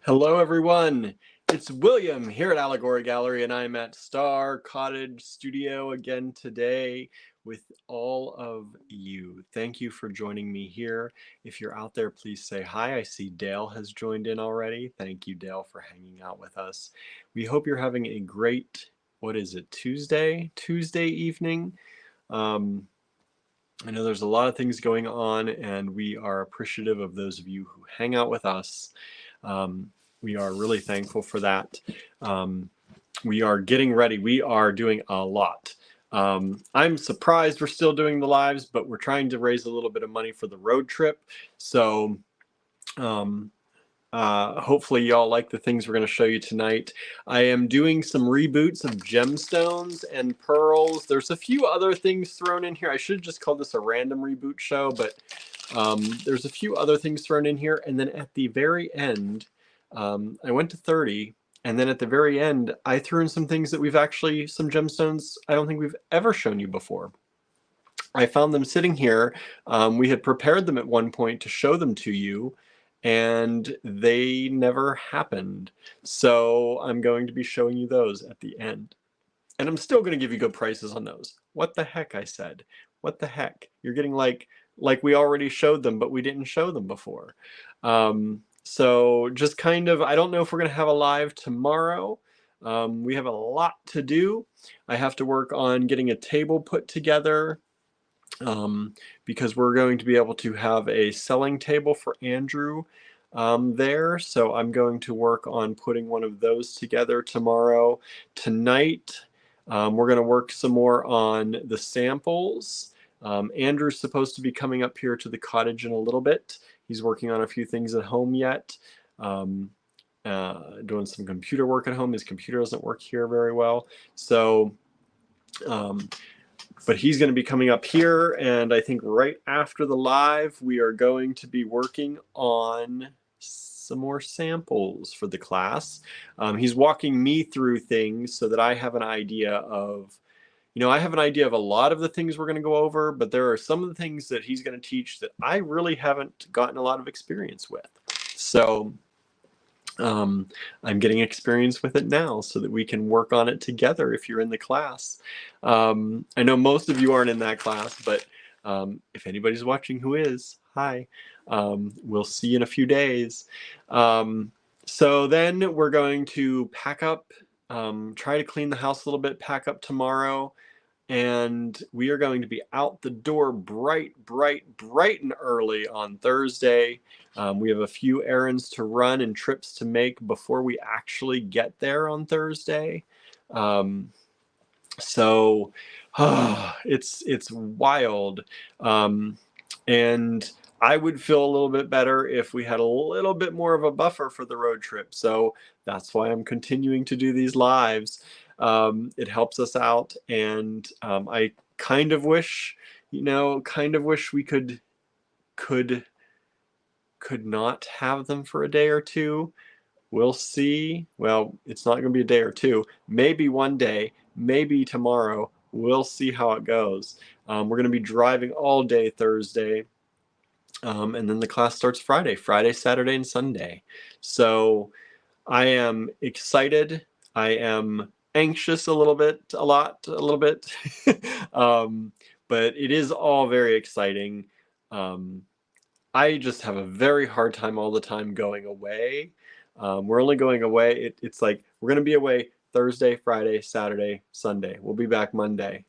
Hello, everyone. It's William here at Allegory Gallery, and I'm at Star Cottage Studio again today with all of you. Thank you for joining me here. If you're out there, please say hi. I see Dale has joined in already. Thank you, Dale, for hanging out with us. We hope you're having a great, what is it, Tuesday evening. I know there's a lot of things going on, and we are appreciative of those of you who hang out with us. We are really thankful for that. We are getting ready. We are doing a lot. I'm surprised we're still doing the lives, but we're trying to raise a little bit of money for the road trip. So hopefully y'all like the things we're going to show you tonight. I am doing some reboots of gemstones and pearls. There's a few other things thrown in here. I should have just called this a random reboot show, but there's a few other things thrown in here. And then at the very end, I went to 30. And then at the very end, I threw in some things that some gemstones I don't think we've ever shown you before. I found them sitting here. We had prepared them at one point to show them to you, and they never happened. So I'm going to be showing you those at the end. And I'm still going to give you good prices on those. What the heck, I said. What the heck? You're getting like we already showed them, but we didn't show them before. So just kind of, I don't know if we're going to have a live tomorrow. We have a lot to do. I have to work on getting a table put together. Because we're going to be able to have a selling table for Andrew there. So I'm going to work on putting one of those together tomorrow. Tonight, we're going to work some more on the samples. Andrew's supposed to be coming up here to the cottage in a little bit. He's working on a few things at home yet. Doing some computer work at home. His computer doesn't work here very well. So but he's going to be coming up here, and I think right after the live, we are going to be working on some more samples for the class. He's walking me through things so that I have an idea of, I have an idea of a lot of the things we're going to go over, but there are some of the things that he's going to teach that I really haven't gotten a lot of experience with. So I'm getting experience with it now so that we can work on it together if you're in the class. I know most of you aren't in that class, but if anybody's watching who is, hi. We'll see you in a few days. So then we're going to pack up, try to clean the house a little bit, pack up tomorrow. And we are going to be out the door bright and early on Thursday. We have a few errands to run and trips to make before we actually get there on Thursday. So it's wild. And I would feel a little bit better if we had a little bit more of a buffer for the road trip. So that's why I'm continuing to do these lives. It helps us out, and I kind of wish, we could not have them for a day or two. We'll see. Well, it's not going to be a day or two. Maybe one day, maybe tomorrow. We'll see how it goes. We're going to be driving all day Thursday. And then the class starts Friday, Saturday, and Sunday. So I am excited. I am anxious a little bit. But it is all very exciting. I just have a very hard time all the time going away. We're only going away. It's like we're going to be away Thursday, Friday, Saturday, Sunday. We'll be back Monday.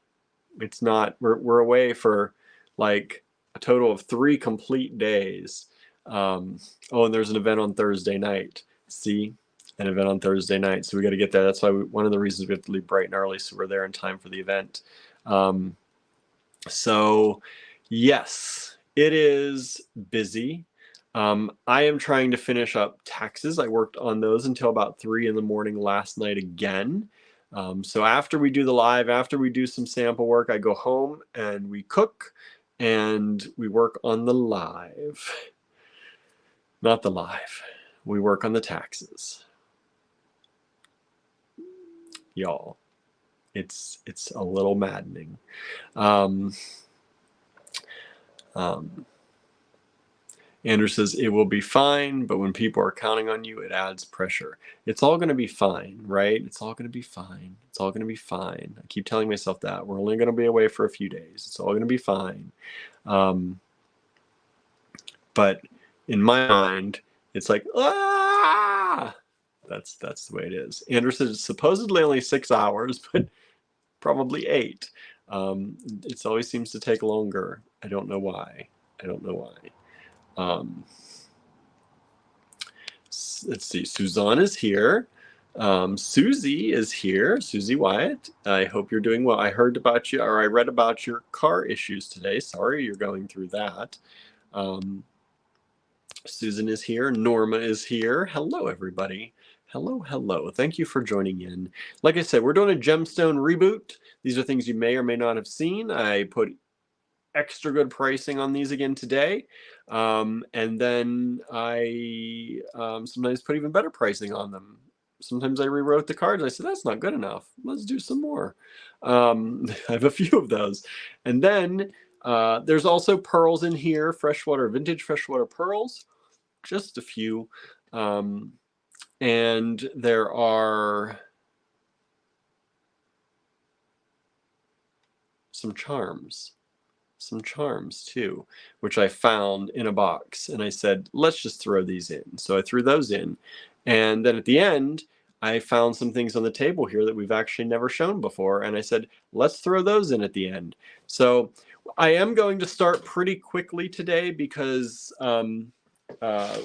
It's not, we're away for like a total of 3 complete days. And there's an event on Thursday night. See, an event on Thursday night. So we got to get there. That's why one of the reasons we have to leave bright and early, so we're there in time for the event. So yes, it is busy. I am trying to finish up taxes. I worked on those until about 3 in the morning last night again. So after we do the live, after we do some sample work, I go home and we cook and we work on the live. Not the live. We work on the taxes. Y'all, it's a little maddening. Andrew says, it will be fine, but when people are counting on you, it adds pressure. It's all going to be fine, right? It's all going to be fine. It's all going to be fine. I keep telling myself that. We're only going to be away for a few days. It's all going to be fine. But in my mind, it's like, ah! That's the way it is. Andrew says it's supposedly only 6 hours, but probably 8. It always seems to take longer. I don't know why. I don't know why. Let's see. Suzanne is here. Susie is here. Susie Wyatt. I hope you're doing well. I heard about you, or I read about your car issues today. Sorry you're going through that. Susan is here. Norma is here. Hello, everybody. Hello, hello. Thank you for joining in. Like I said, we're doing a Gemstone reboot. These are things you may or may not have seen. I put extra good pricing on these again today. And then I sometimes put even better pricing on them. Sometimes I rewrote the cards. I said, that's not good enough. Let's do some more. I have a few of those. And then there's also pearls in here, vintage freshwater pearls, just a few. And there are some charms too, which I found in a box, and I said, let's just throw these in. So I threw those in, and then at the end I found some things on the table here that we've actually never shown before, and I said, let's throw those in at the end. So I am going to start pretty quickly today because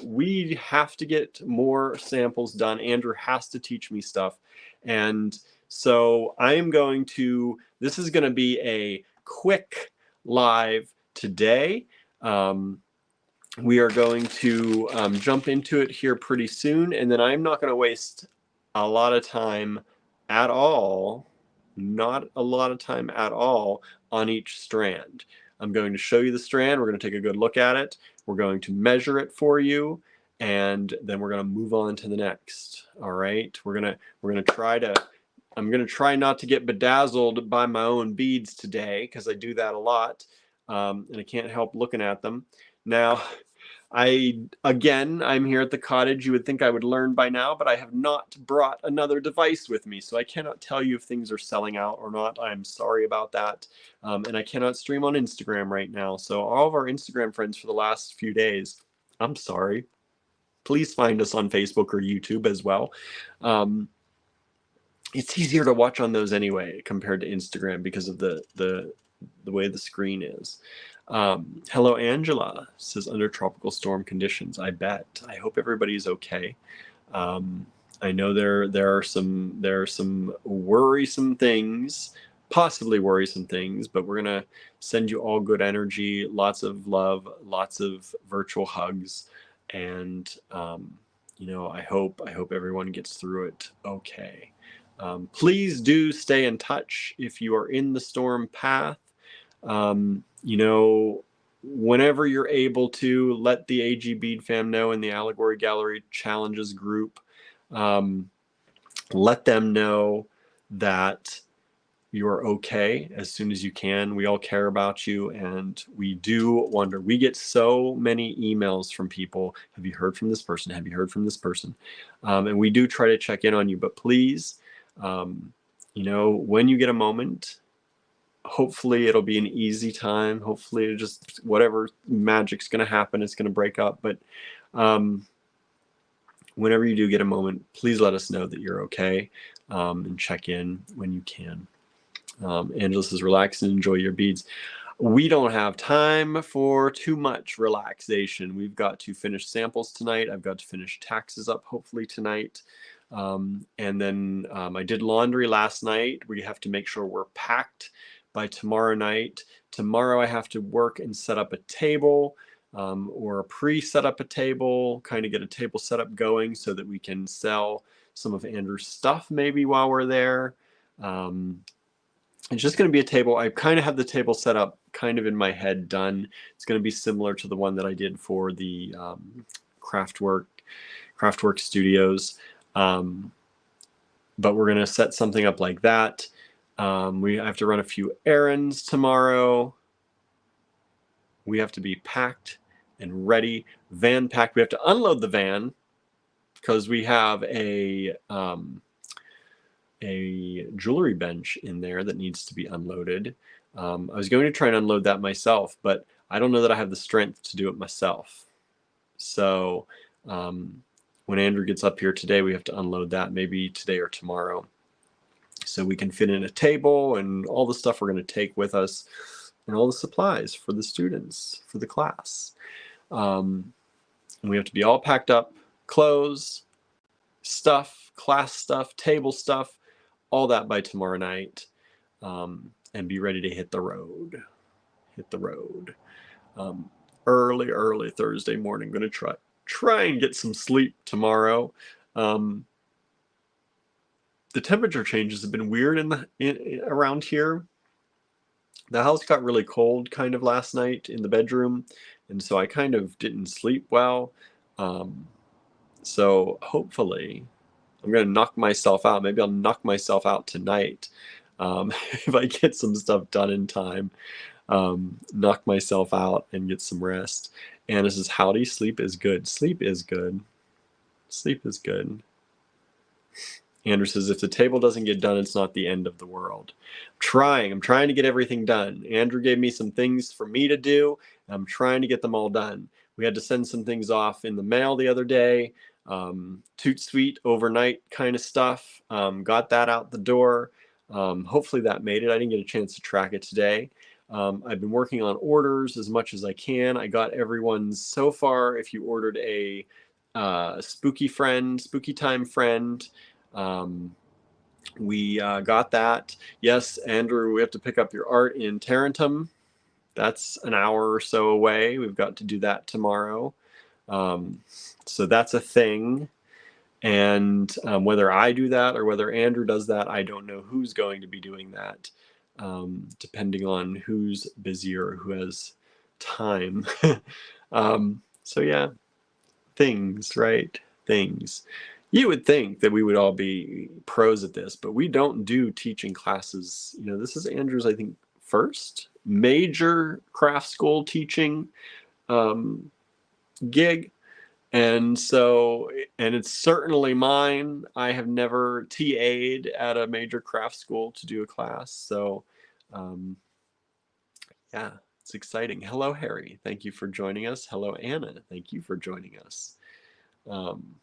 we have to get more samples done. Andrew has to teach me stuff, and so I am going to, this is going to be a quick live today. We are going to jump into it here pretty soon, and then I'm not going to waste a lot of time at all, not a lot of time at all, on each strand. I'm going to show you the strand. We're going to take a good look at it. We're going to measure it for you, and then we're going to move on to the next. All right, we're going to try to, I'm going to try not to get bedazzled by my own beads today, because I do that a lot, and I can't help looking at them. Now, I'm here at the cottage. You would think I would learn by now, but I have not brought another device with me, so I cannot tell you if things are selling out or not. I'm sorry about that. And I cannot stream on Instagram right now. So all of our Instagram friends for the last few days, I'm sorry. Please find us on Facebook or YouTube as well. It's easier to watch on those anyway compared to Instagram because of the way the screen is. Hello, Angela says under tropical storm conditions. I bet. I hope everybody's okay. I know there are some worrisome things, possibly worrisome things, but we're gonna send you all good energy, lots of love, lots of virtual hugs, and I hope everyone gets through it okay. Please do stay in touch if you are in the storm path. Whenever you're able to, let the AG Bead Fam know in the Allegory Gallery Challenges group. Let them know that you're okay as soon as you can. We all care about you, and we do wonder. We get so many emails from people. Have you heard from this person? Have you heard from this person? And we do try to check in on you, but please, when you get a moment, hopefully it'll be an easy time. Hopefully just whatever magic's going to happen, it's going to break up. But whenever you do get a moment, please let us know that you're okay, and check in when you can. Angela says, relax and enjoy your beads. We don't have time for too much relaxation. We've got to finish samples tonight. I've got to finish taxes up hopefully tonight. And then I did laundry last night. We have to make sure we're packed by tomorrow night. Tomorrow I have to work and set up a table, or pre-set up a table, kind of get a table set up going so that we can sell some of Andrew's stuff maybe while we're there. It's just going to be a table. I kind of have the table set up kind of in my head done. It's going to be similar to the one that I did for the Craftwork Studios. But we're going to set something up like that. We have to run a few errands tomorrow. We have to be packed and ready. Van packed. We have to unload the van because we have a jewelry bench in there that needs to be unloaded. I was going to try and unload that myself, but I don't know that I have the strength to do it myself. So when Andrew gets up here today, we have to unload that maybe today or tomorrow. So we can fit in a table and all the stuff we're going to take with us and all the supplies for the students, for the class. And we have to be all packed up, clothes, stuff, class stuff, table stuff, all that by tomorrow night, and be ready to hit the road. Early Thursday morning. I'm going to try and get some sleep tomorrow. The temperature changes have been weird around here. The house got really cold kind of last night in the bedroom, and so I kind of didn't sleep well. So hopefully I'm going to knock myself out. Maybe I'll knock myself out tonight if I get some stuff done in time. Knock myself out and get some rest. Anna says, howdy, sleep is good. Sleep is good. Sleep is good. Andrew says, if the table doesn't get done, it's not the end of the world. I'm trying to get everything done. Andrew gave me some things for me to do. I'm trying to get them all done. We had to send some things off in the mail the other day. Toot Sweet overnight kind of stuff. Got that out the door. Hopefully that made it. I didn't get a chance to track it today. I've been working on orders as much as I can. I got everyone's so far. If you ordered a spooky time friend, we got that. Yes, Andrew, we have to pick up your art in Tarentum. That's an hour or so away. We've got to do that tomorrow. So that's a thing. And whether I do that or whether Andrew does that, I don't know who's going to be doing that, depending on who's busy or who has time. So yeah, things, right? Things. You would think that we would all be pros at this, but we don't do teaching classes. You know, this is Andrew's, I think, first major craft school teaching gig. And so, and it's certainly mine. I have never TA'd at a major craft school to do a class. So, yeah, it's exciting. Hello, Harry. Thank you for joining us. Hello, Anna. Thank you for joining us. I'm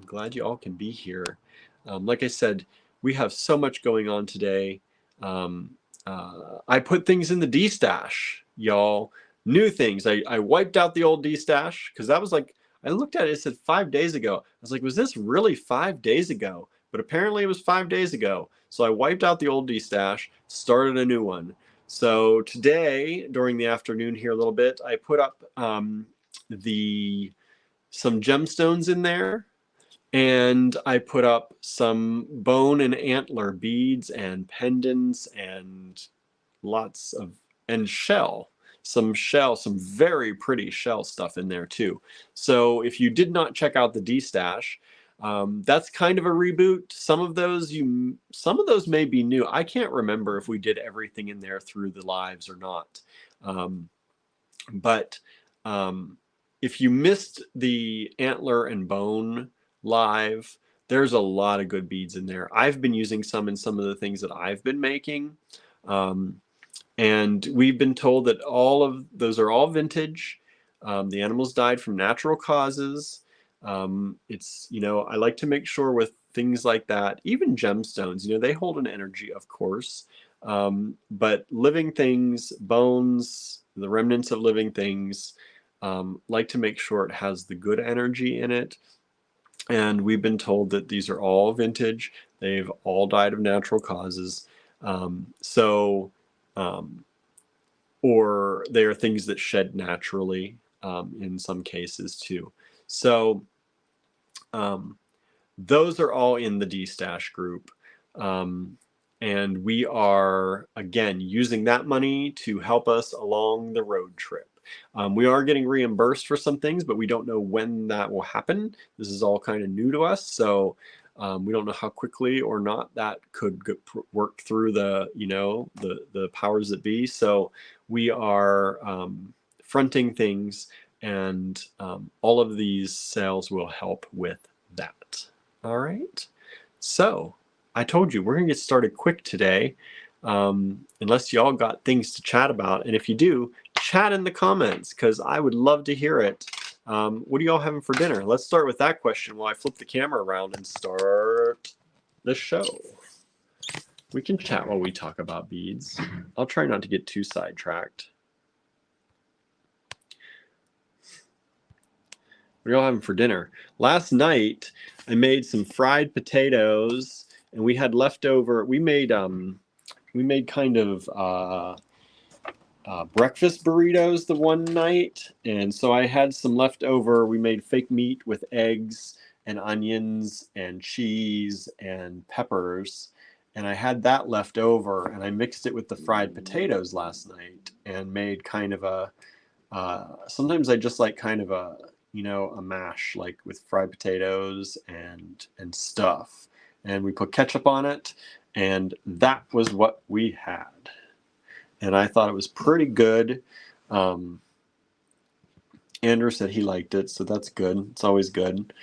glad you all can be here. Like I said, we have so much going on today. I put things in the D-stash, y'all. New things. I wiped out the old D-stash because that was like, I looked at it, it said 5 days ago. I was like, was this really 5 days ago? But apparently it was 5 days ago. So I wiped out the old D-stash, started a new one. So today, during the afternoon here a little bit, I put up some gemstones in there. And I put up some bone and antler beads and pendants and lots of, and some very pretty shell stuff in there too. So if you did not check out the D-stash, that's kind of a reboot. Some of those may be new. I can't remember if we did everything in there through the lives or not. But if you missed the antler and bone live, there's a lot of good beads in there. I've been using some in some of the things that I've been making. And we've been told that all of those are all vintage. The animals died from natural causes. It's, you know, I like to make sure with things like that, even gemstones, you know, they hold an energy, of course. But living things, bones, the remnants of living things, like to make sure it has the good energy in it. And we've been told that these are all vintage. They've all died of natural causes. Or they are things that shed naturally in some cases too. So those are all in the D-stash group. And we are, again, using that money to help us along the road trip. We are getting reimbursed for some things, but we don't know when that will happen. This is all kind of new to us. So we don't know how quickly or not that could work through the, you know, the powers that be. So we are fronting things, and all of these sales will help with that. All right. So I told you we're gonna get started quick today, unless y'all got things to chat about. And if you do, chat in the comments because I would love to hear it. What are y'all having for dinner? Let's start with that question while I flip the camera around and start the show. We can chat while we talk about beads. I'll try not to get too sidetracked. What are y'all having for dinner? Last night I made some fried potatoes, and we had leftover. We made kind of breakfast burritos the one night, and so I had some leftover. We made fake meat with eggs and onions and cheese and peppers, and I had that left over, and I mixed it with the fried potatoes last night and made kind of a sometimes I just like kind of a a mash, like with fried potatoes and stuff, and we put ketchup on it, and that was what we had. And I thought it was pretty good. Andrew said he liked it, so that's good. It's always good.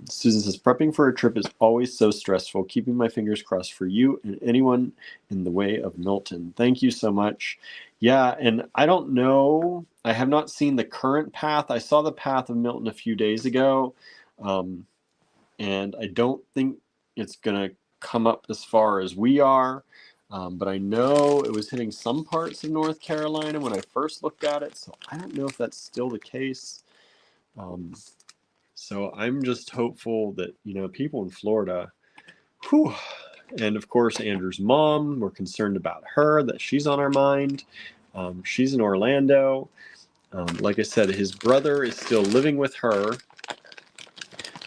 Susan says, prepping for a trip is always so stressful. Keeping my fingers crossed for you and anyone in the way of Milton. Thank you so much. Yeah, and I don't know. I have not seen the current path. I saw the path of Milton a few days ago, and I don't think it's going to come up as far as we are. But I know it was hitting some parts of North Carolina when I first looked at it, so I don't know if that's still the case. So I'm just hopeful that, people in Florida, whew, and of course Andrew's mom, we're concerned about her, that she's on our mind. She's in Orlando. Like I said, his brother is still living with her.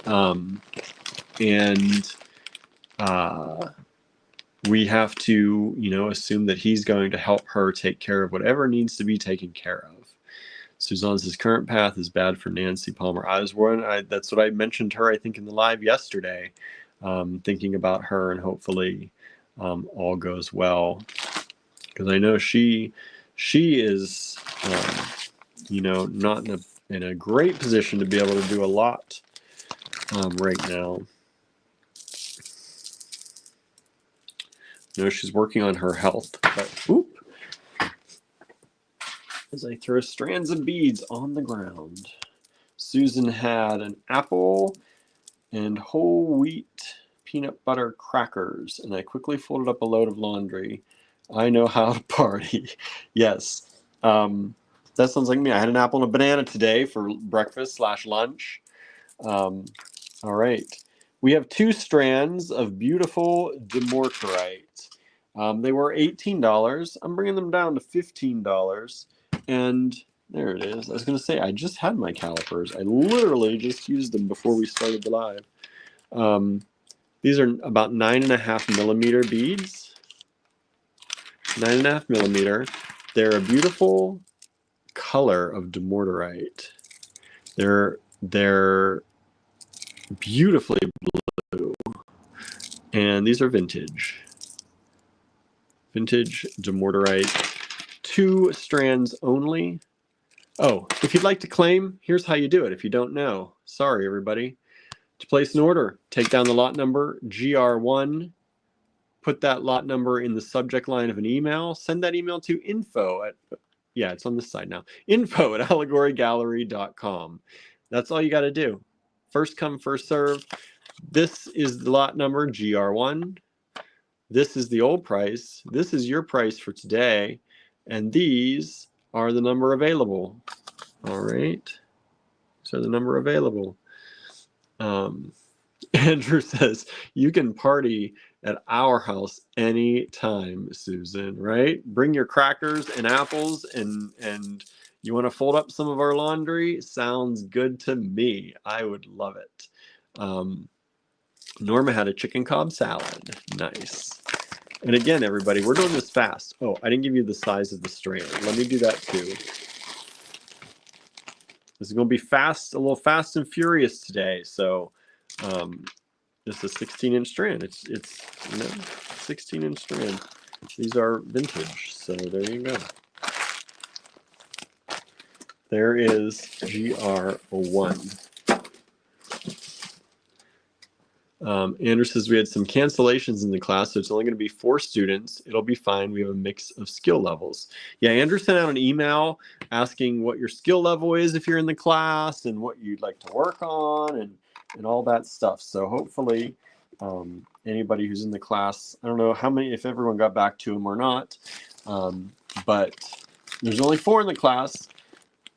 And we have to, assume that he's going to help her take care of whatever needs to be taken care of. Suzanne says current path is bad for Nancy Palmer. I was wondering, that's what I mentioned her, I think, in the live yesterday, thinking about her, and hopefully all goes well. Because I know she is, not in a great position to be able to do a lot right now. She's working on her health. But, as I throw strands of beads on the ground. Susan had an apple and whole wheat peanut butter crackers, and I quickly folded up a load of laundry. I know how to party. Yes, that sounds like me. I had an apple and a banana today for breakfast / lunch. All right. We have 2 strands of beautiful demorterite. They were $18. I'm bringing them down to $15. And there it is. I was going to say, I just had my calipers. I literally just used them before we started the live. These are about 9.5 millimeter beads. 9.5 millimeter. They're a beautiful color of demorterite. They're beautifully blue. And these are vintage. Vintage demorterite. 2 strands only. Oh, if you'd like to claim, here's how you do it if you don't know. Sorry, everybody. To place an order, take down the lot number, GR1, put that lot number in the subject line of an email, send that email to it's on this side now, info@allegorygallery.com. That's all you got to do. First come, first serve. This is the lot number, GR1. This is the old price. This is your price for today. And these are the number available. All right. So the number available. Andrew says, you can party at our house anytime, Susan, right? Bring your crackers and apples, and you want to fold up some of our laundry? Sounds good to me. I would love it. Norma had a chicken Cobb salad. Nice. And again, everybody, we're doing this fast. Oh, I didn't give you the size of the strand. Let me do that too. This is going to be fast, a little fast and furious today. So it's a 16-inch strand. It's 16-inch strand. These are vintage. So there you go. There is GR1. Andrew says we had some cancellations in the class, so it's only going to be 4 students. It'll be fine. We have a mix of skill levels. Yeah, Andrew sent out an email asking what your skill level is if you're in the class and what you'd like to work on and all that stuff. So hopefully anybody who's in the class, I don't know how many, if everyone got back to him or not, but there's only 4 in the class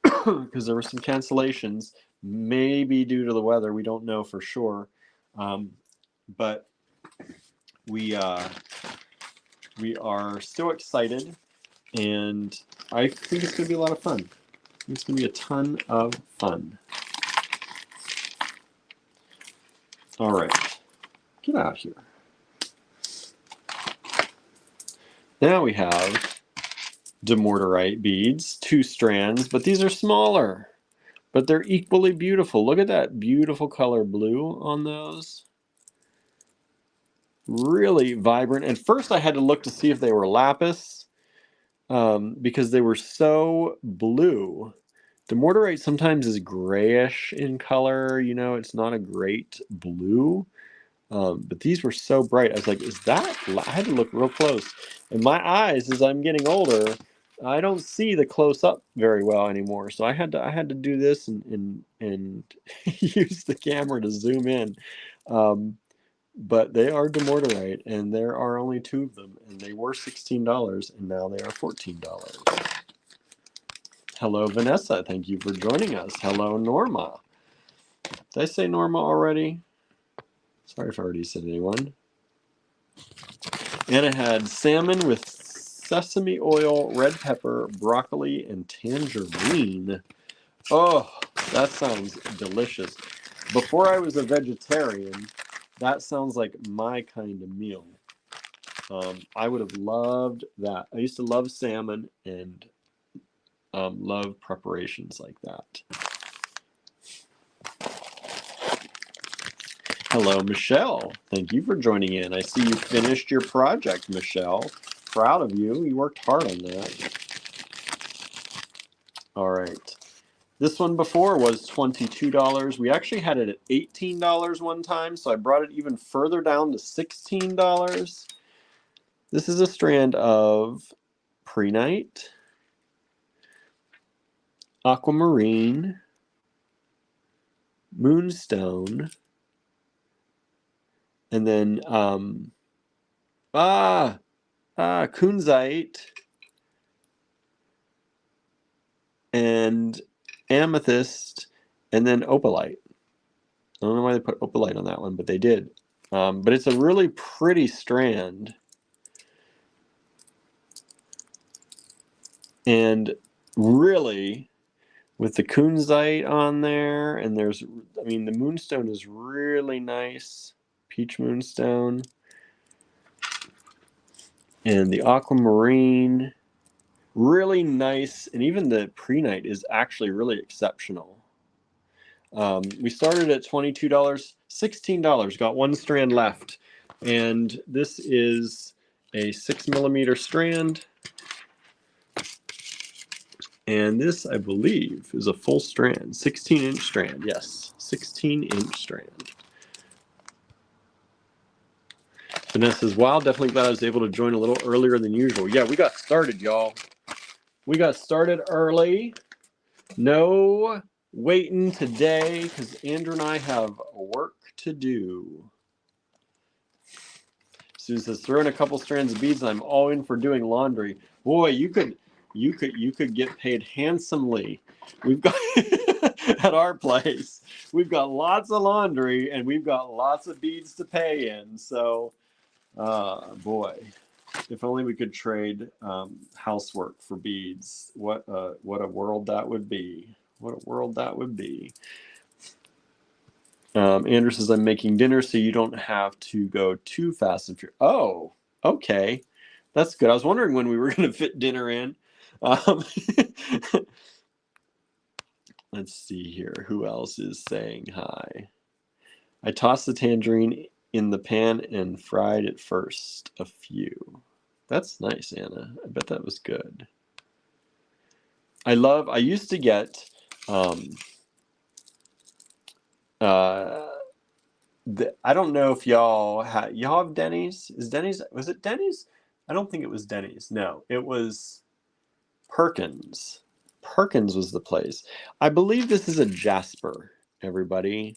because there were some cancellations, maybe due to the weather. We don't know for sure. But we are still excited, and I think it's going to be a lot of fun. It's going to be a ton of fun. All right, get out here. Now we have demortarite beads, 2 strands, but these are smaller, but they're equally beautiful. Look at that beautiful color blue on those. Really vibrant. At first I had to look to see if they were lapis because they were so blue. Demortarite sometimes is grayish in color, you know, it's not a great blue. But these were so bright. I was like, is that? I had to look real close. And my eyes, as I'm getting older, I don't see the close up very well anymore. So I had to do this and use the camera to zoom in. But they are demortarite, and there are only 2 of them, and they were $16, and now they are $14. Hello, Vanessa. Thank you for joining us. Hello, Norma. Did I say Norma already? Sorry if I already said anyone. Anna had salmon with sesame oil, red pepper, broccoli, and tangerine. Oh, that sounds delicious. Before I was a vegetarian, that sounds like my kind of meal. I would have loved that. I used to love salmon and love preparations like that. Hello, Michelle. Thank you for joining in. I see you finished your project, Michelle. Proud of you. You worked hard on that. All right. This one before was $22. We actually had it at $18 one time, so I brought it even further down to $16. This is a strand of prehnite, aquamarine, moonstone, and then kunzite and amethyst, and then opalite. I don't know why they put opalite on that one, but they did. But it's a really pretty strand. And really, with the kunzite on there, and there's, I mean, the moonstone is really nice. Peach moonstone. And the aquamarine, really nice. And even the prehnite is actually really exceptional. We started at $22, $16, got 1 strand left. And this is a 6mm strand. And this, I believe, is a full strand, 16-inch strand. Yes, 16-inch strand. Vanessa says, wow, definitely glad I was able to join a little earlier than usual. Yeah, we got started, y'all. We got started early. No waiting today because Andrew and I have work to do. Susan says, throw in a couple strands of beads and I'm all in for doing laundry. Boy, you could get paid handsomely. We've got at our place, we've got lots of laundry and we've got lots of beads to pay in. So boy, if only we could trade housework for beads. What a world that would be. What a world that would be. Andrew says, I'm making dinner so you don't have to go too fast and furious. Oh, okay. That's good. I was wondering when we were going to fit dinner in. Let's see here. Who else is saying hi? I tossed the tangerine in the pan and fried it first. A few. That's nice, Anna. I bet that was good. I used to get, I don't know if y'all have Denny's. Was it Denny's? I don't think it was Denny's. No, it was Perkins. Perkins was the place. I believe this is a Jasper, everybody.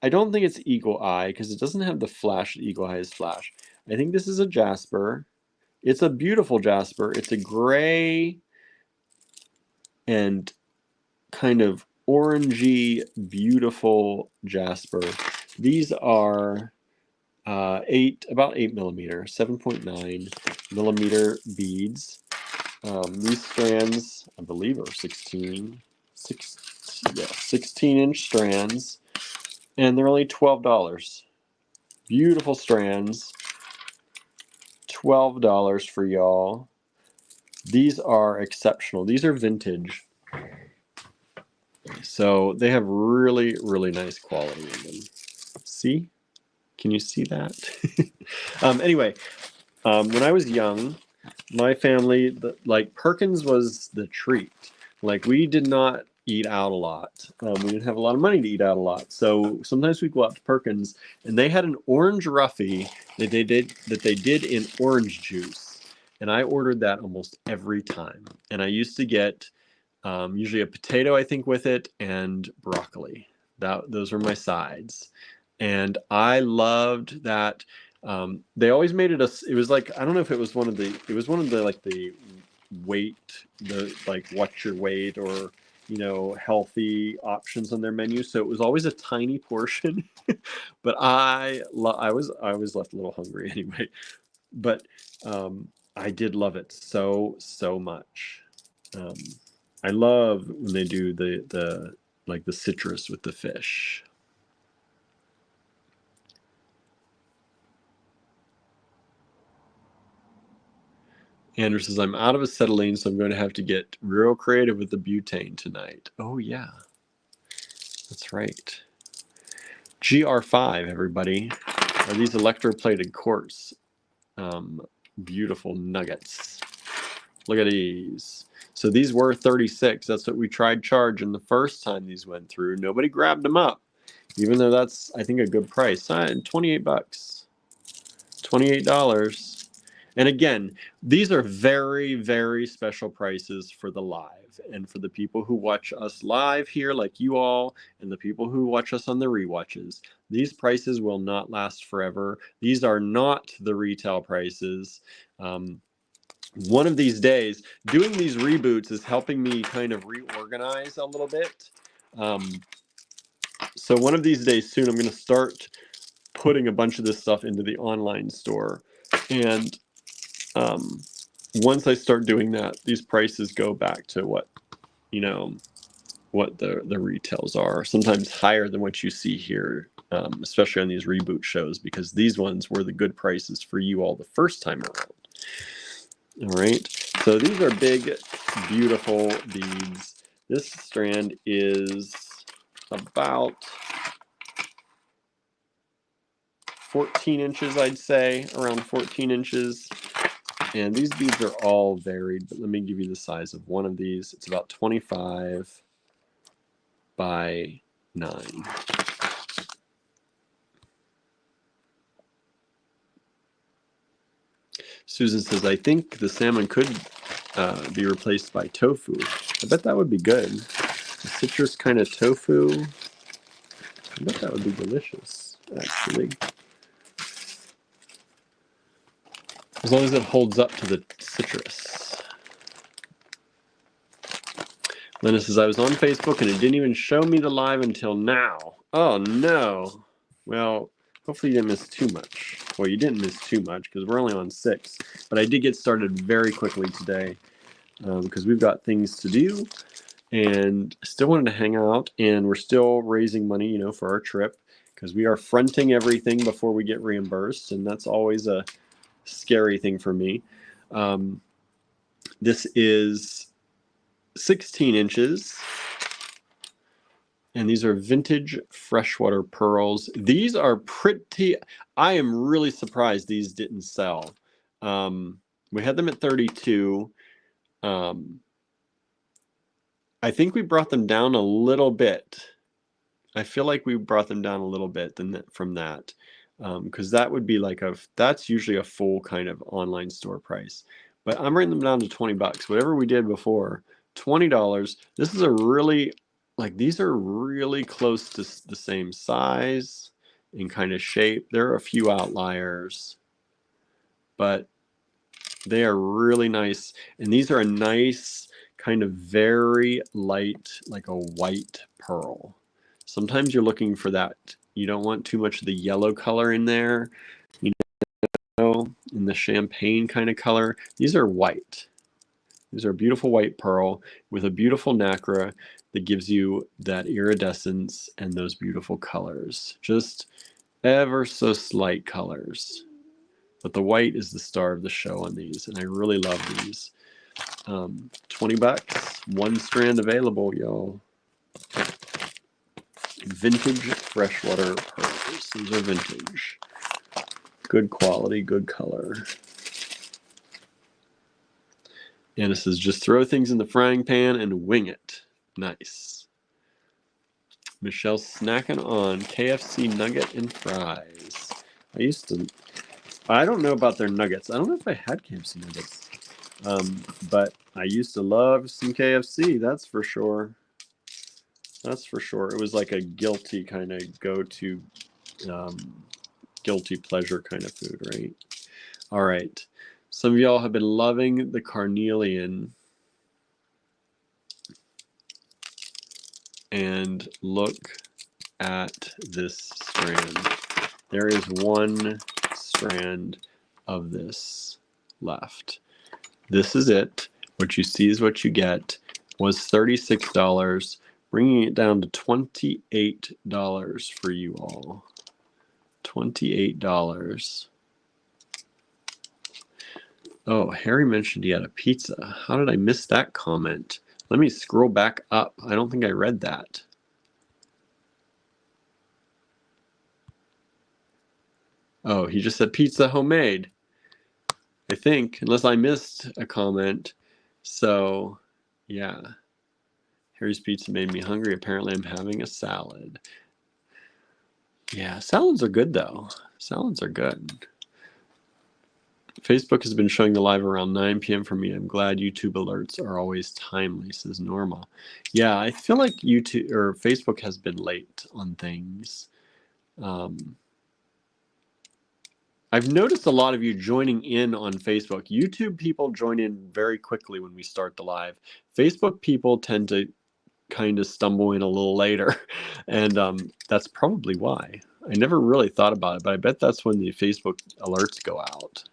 I don't think it's Eagle Eye because it doesn't have the flash that Eagle Eye's flash. I think this is a Jasper. It's a beautiful Jasper. It's a gray and kind of orangey, beautiful Jasper. These are about 8mm, 7.9mm beads. These strands, I believe, are 16-inch strands, and they're only $12. Beautiful strands, $12 for y'all. These are exceptional. These are vintage. So they have really, really nice quality in them. See? Can you see that? Anyway, when I was young, my family, like Perkins was the treat. Like we did not eat out a lot. We didn't have a lot of money to eat out a lot. So sometimes we'd go out to Perkins and they had an orange roughy that they did in orange juice. And I ordered that almost every time. And I used to get usually a potato, I think, with it, and broccoli. Those were my sides, and I loved that. They always made it it was like, I don't know if it was one of the like the weight, the like what's your weight, or healthy options on their menu. So it was always a tiny portion, but I was left a little hungry anyway. But I did love it so much. I love when they do the like the citrus with the fish. Andrew says, I'm out of acetylene, so I'm going to have to get real creative with the butane tonight. Oh, yeah. That's right. GR5, everybody. Are these electroplated quartz? Beautiful nuggets. Look at these. So these were 36. That's what we tried charging the first time these went through. Nobody grabbed them up, even though that's, I think, a good price. $28. $28. And again, these are very, very special prices for the live, and for the people who watch us live here, like you all, and the people who watch us on the rewatches. These prices will not last forever. These are not the retail prices. One of these days, doing these reboots is helping me kind of reorganize a little bit. So one of these days soon, I'm going to start putting a bunch of this stuff into the online store. And once I start doing that, these prices go back to what the retails are, sometimes higher than what you see here, especially on these reboot shows, because these ones were the good prices for you all the first time around. All right, so these are big, beautiful beads. This strand is about 14 inches, I'd say, around 14 inches. And these beads are all varied, but let me give you the size of one of these. It's about 25 by 9. Susan says, I think the salmon could be replaced by tofu. I bet that would be good. A citrus kind of tofu. I bet that would be delicious, actually. As long as it holds up to the citrus. Linda says, I was on Facebook and it didn't even show me the live until now. Oh, no. Well, hopefully you didn't miss too much. Well, you didn't miss too much because we're only on 6. But I did get started very quickly today because we've got things to do. And still wanted to hang out. And we're still raising money, for our trip, because we are fronting everything before we get reimbursed. And that's always a scary thing for me. This is 16 inches. And these are vintage freshwater pearls. These are pretty, I am really surprised these didn't sell. We had them at 32. I think we brought them down a little bit. I feel like we brought them down a little bit from that, because that would be like that's usually a full kind of online store price. But I'm bringing them down to 20 bucks. Whatever we did before, $20. This is a really, like, these are really close to the same size and kind of shape. There are a few outliers, but they are really nice. And these are a nice kind of very light, like a white pearl. Sometimes you're looking for that. You don't want too much of the yellow color in there, you know, in the champagne kind of color. These are white. These are a beautiful white pearl with a beautiful nacre that gives you that iridescence and those beautiful colors. Just ever so slight colors. But the white is the star of the show on these, and I really love these. 20 bucks, one strand available, y'all. Vintage freshwater pearls. These are vintage. Good quality, good color. And it says, just throw things in the frying pan and wing it. Nice. Michelle's snacking on KFC nugget and fries. I don't know about their nuggets. I don't know if I had KFC nuggets. But I used to love some KFC, that's for sure. That's for sure. It was like a guilty kind of go-to, guilty pleasure kind of food, right? All right. Some of y'all have been loving the carnelian. And look at this strand. There is one strand of this left. This is it. What you see is what you get. Was $36, bringing it down to $28 for you all. $28. Oh, Harry mentioned he had a pizza. How did I miss that comment? Let me scroll back up. I don't think I read that. Oh, he just said pizza homemade, I think, unless I missed a comment. So, yeah. Harry's pizza made me hungry. Apparently, I'm having a salad. Yeah, salads are good, though. Salads are good. Facebook has been showing the live around 9 p.m. for me. I'm glad YouTube alerts are always timely, says Norma. Yeah, I feel like YouTube or Facebook has been late on things. I've noticed a lot of you joining in on Facebook. YouTube people join in very quickly when we start the live. Facebook people tend to kind of stumble in a little later, and that's probably why. I never really thought about it, but I bet that's when the Facebook alerts go out,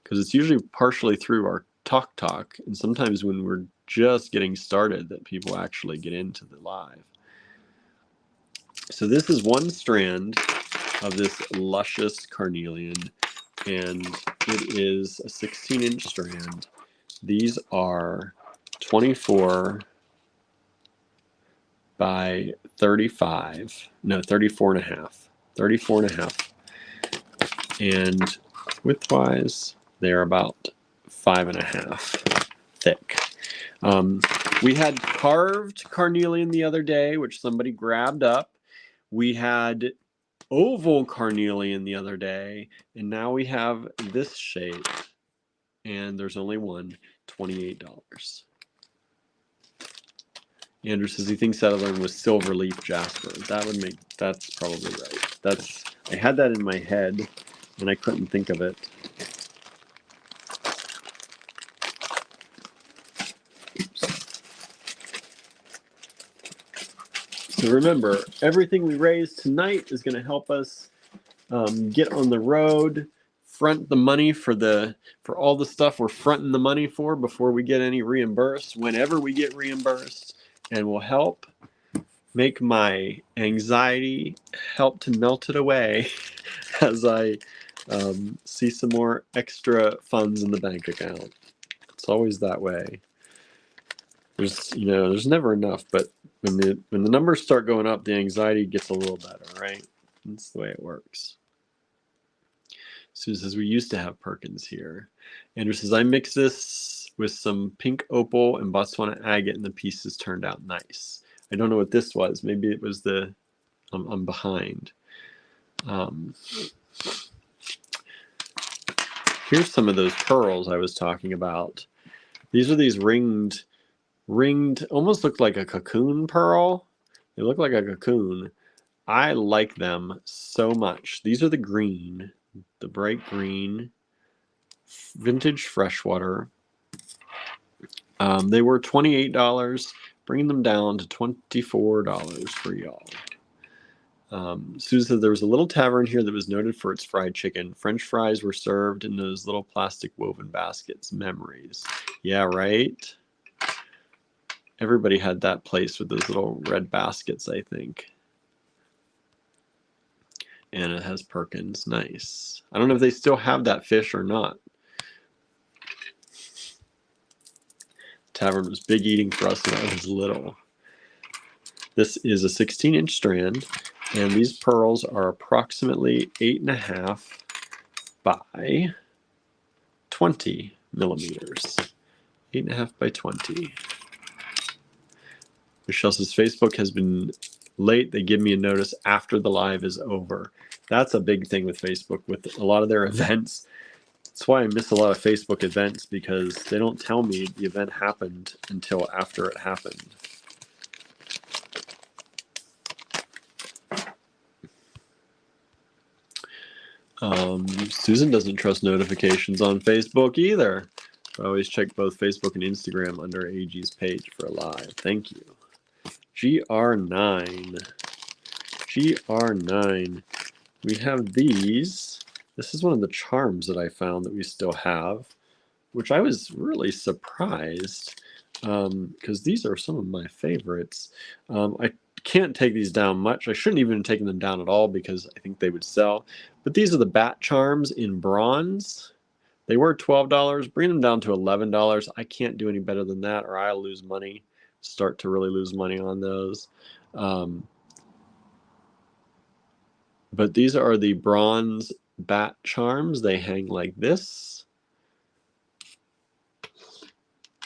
because it's usually partially through our talk, and sometimes when we're just getting started that people actually get into the live. So this is one strand of this luscious carnelian, and it is a 16-inch strand. These are 24 by 35, no, 34 and a half. 34 and a half. And widthwise, they're about 5.5 thick. We had carved carnelian the other day, which somebody grabbed up. We had oval carnelian the other day, and now we have this shape, and there's only one, $28. Andrew says he thinks that other one was silver leaf jasper. That's probably right. I had that in my head and I couldn't think of it. Oops. So remember, everything we raise tonight is going to help us get on the road, front the money for all the stuff we're fronting the money for before we get any reimbursed, whenever we get reimbursed, and will help make my anxiety, help to melt it away as I see some more extra funds in the bank account. It's always that way. There's never enough, but when the numbers start going up, the anxiety gets a little better, right? That's the way it works. Susan says, we used to have Perkins here. Andrew says, I mix this with some pink opal and Botswana agate, and the pieces turned out nice. I don't know what this was. Maybe it was the, I'm behind. Here's some of those pearls I was talking about. These are these ringed, almost look like a cocoon pearl. They look like a cocoon. I like them so much. These are the green, the bright green, vintage freshwater. They were $28, bringing them down to $24 for y'all. Susan said there was a little tavern here that was noted for its fried chicken. French fries were served in those little plastic woven baskets. Memories. Yeah, right? Everybody had that place with those little red baskets, I think. And it has Perkins. Nice. I don't know if they still have that fish or not. Tavern was big eating for us when I was little. This is a 16-inch strand, and these pearls are approximately 8.5 by 20 millimeters. 8.5 by 20. Michelle says Facebook has been late. They give me a notice after the live is over. That's a big thing with Facebook, with a lot of their events. That's why I miss a lot of Facebook events, because they don't tell me the event happened until after it happened. Susan doesn't trust notifications on Facebook either. I always check both Facebook and Instagram under AG's page for a live. Thank you. GR9. GR9. We have these. This is one of the charms that I found that we still have, which I was really surprised, because these are some of my favorites. I can't take these down much. I shouldn't even have taken them down at all, because I think they would sell. But these are the bat charms in bronze. They were $12. Bring them down to $11. I can't do any better than that, or I'll lose money. Start to really lose money on those. But these are the bronze bat charms. They hang like this.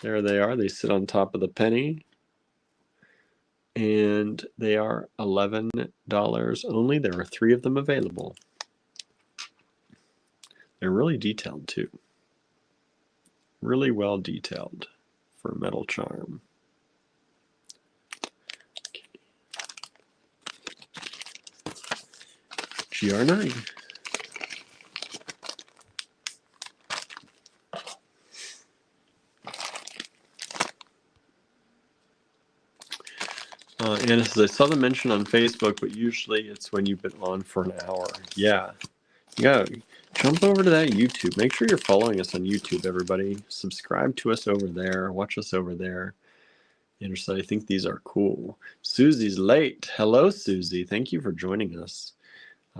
There they are. They sit on top of the penny. And they are $11 only. There are 3 of them available. They're really detailed too. Really well detailed for a metal charm. Okay. GR9. Anna says, I saw the mention on Facebook, but usually it's when you've been on for an hour. Yeah. You gotta jump over to that YouTube. Make sure you're following us on YouTube, everybody. Subscribe to us over there. Watch us over there. Anna said, I think these are cool. Susie's late. Hello, Susie. Thank you for joining us.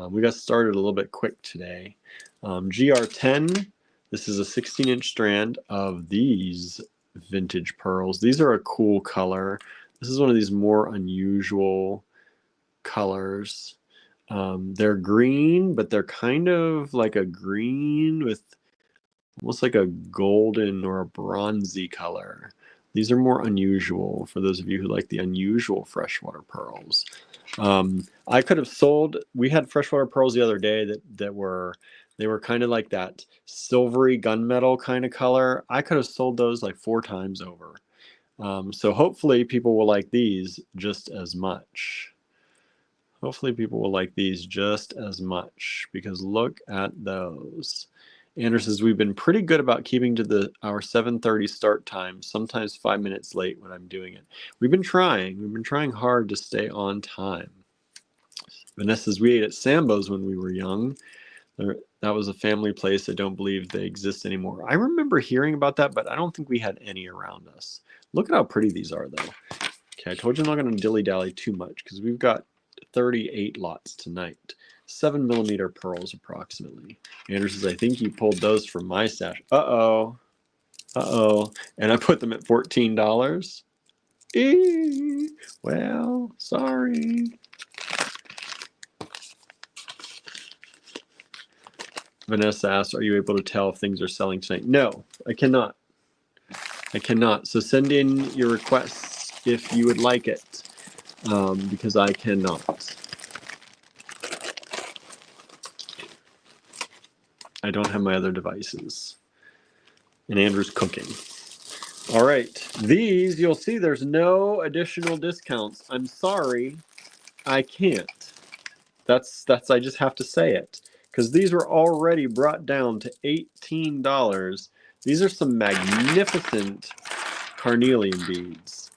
We got started a little bit quick today. GR10. This is a 16-inch strand of these vintage pearls. These are a cool color. This is one of these more unusual colors. They're green, but they're kind of like a green with almost like a golden or a bronzy color. These are more unusual for those of you who like the unusual freshwater pearls. I could have sold, we had freshwater pearls the other day they were kind of like that silvery gunmetal kind of color. I could have sold those like 4 times over. So hopefully people will like these just as much. Hopefully people will like these just as much, because look at those. Anders says, we've been pretty good about keeping to our 7:30 start time, sometimes 5 minutes late when I'm doing it. We've been trying hard to stay on time. Vanessa says, we ate at Sambo's when we were young. That was a family place. I don't believe they exist anymore. I remember hearing about that, but I don't think we had any around us. Look at how pretty these are, though. Okay, I told you I'm not going to dilly-dally too much, because we've got 38 lots tonight. 7mm pearls, approximately. Anders says, I think you pulled those from my stash. Uh-oh. Uh-oh. And I put them at $14. Well, sorry. Vanessa asked, are you able to tell if things are selling tonight? No, I cannot. I cannot. So send in your requests if you would like it, because I cannot. I don't have my other devices. And Andrew's cooking. All right. These, you'll see there's no additional discounts. I'm sorry. I can't. That's I just have to say it. Because these were already brought down to $18. These are some magnificent carnelian beads.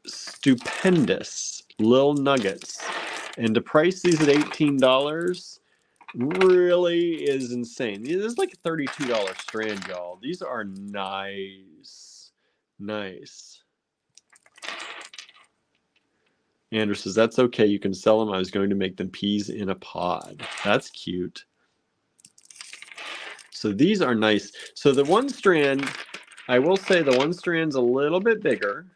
Stupendous little nuggets. And to price these at $18 really is insane. This is like a $32 strand, y'all. These are nice. Nice. Andrew says, that's okay. You can sell them. I was going to make them peas in a pod. That's cute. So these are nice. So the one strand, I will say the one strand's a little bit bigger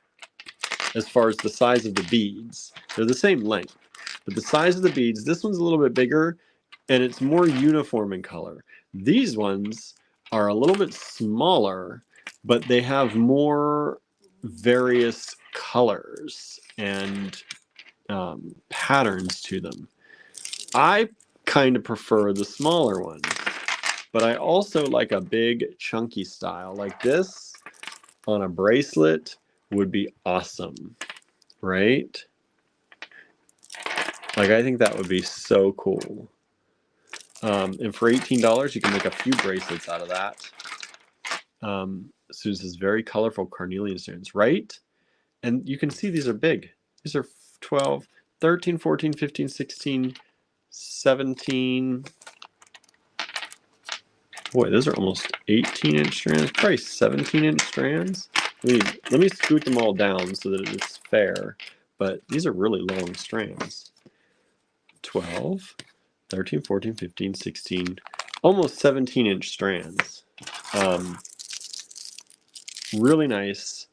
as far as the size of the beads. They're the same length, but the size of the beads, this one's a little bit bigger and it's more uniform in color. These ones are a little bit smaller, but they have more various colors and patterns to them. I kind of prefer the smaller ones, but I also like a big chunky style like this on a bracelet would be awesome, right? Like, I think that would be so cool. And for $18, you can make a few bracelets out of that. Susan says, very colorful carnelian strands, right? And you can see these are big. These are 12, 13, 14, 15, 16, 17. Boy, those are almost 18-inch strands, probably 17-inch strands. Let me scoot them all down so that it's fair, but these are really long strands. 12, 13, 14, 15, 16, almost 17-inch strands. Really nice.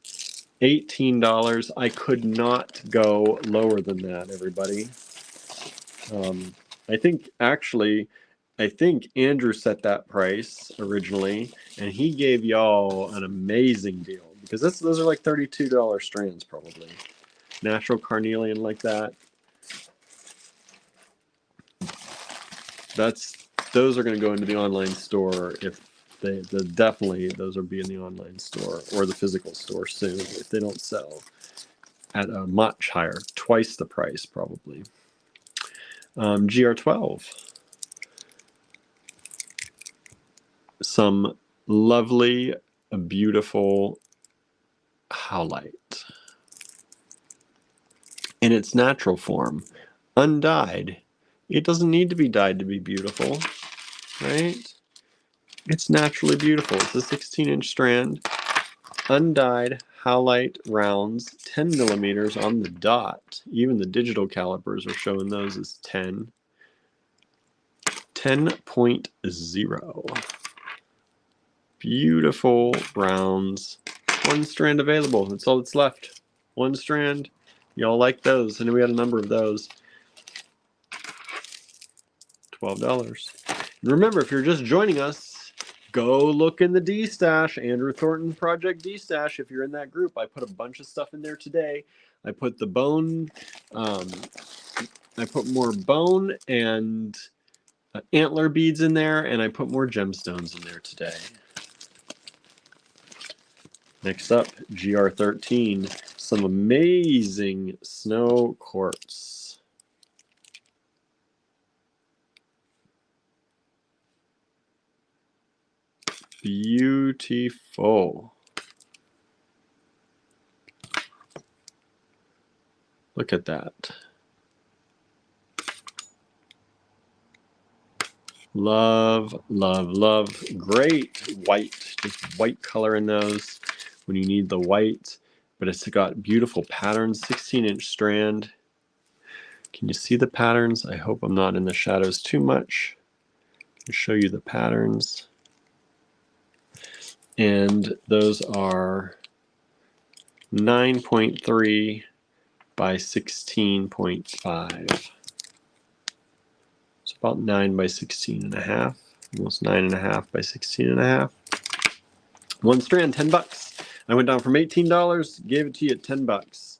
$18. I could not go lower than that, everybody. I think Andrew set that price originally, and he gave y'all an amazing deal because those are like $32 strands probably. Natural carnelian like that. Those are going to go into the online store if definitely those will be in the online store or the physical store soon if they don't sell at a much higher, twice the price probably. GR12. Some lovely, beautiful howlite in its natural form, undyed. It doesn't need to be dyed to be beautiful, right? It's naturally beautiful. It's a 16-inch strand, undyed howlite rounds, 10 millimeters on the dot. Even the digital calipers are showing those as 10. 10.0. Beautiful rounds. One strand available. That's all that's left. One strand. Y'all like those. I know we had a number of those. $12. And remember, if you're just joining us, go look in the D-Stash, Andrew Thornton Project D-Stash. If you're in that group, I put a bunch of stuff in there today. I put the bone, I put more bone and antler beads in there, and I put more gemstones in there today. Next up, GR13, some amazing snow quartz. Beautiful. Look at that. Love, love, love. Great white, just white color in those when you need the white, but it's got beautiful patterns, 16-inch strand. Can you see the patterns? I hope I'm not in the shadows too much. I'll show you the patterns. And those are 9.3 by 16.5. It's about 9 by 16 and a half, almost 9.5 by 16 and a half. One strand, 10 bucks. I went down from $18, gave it to you at 10 bucks.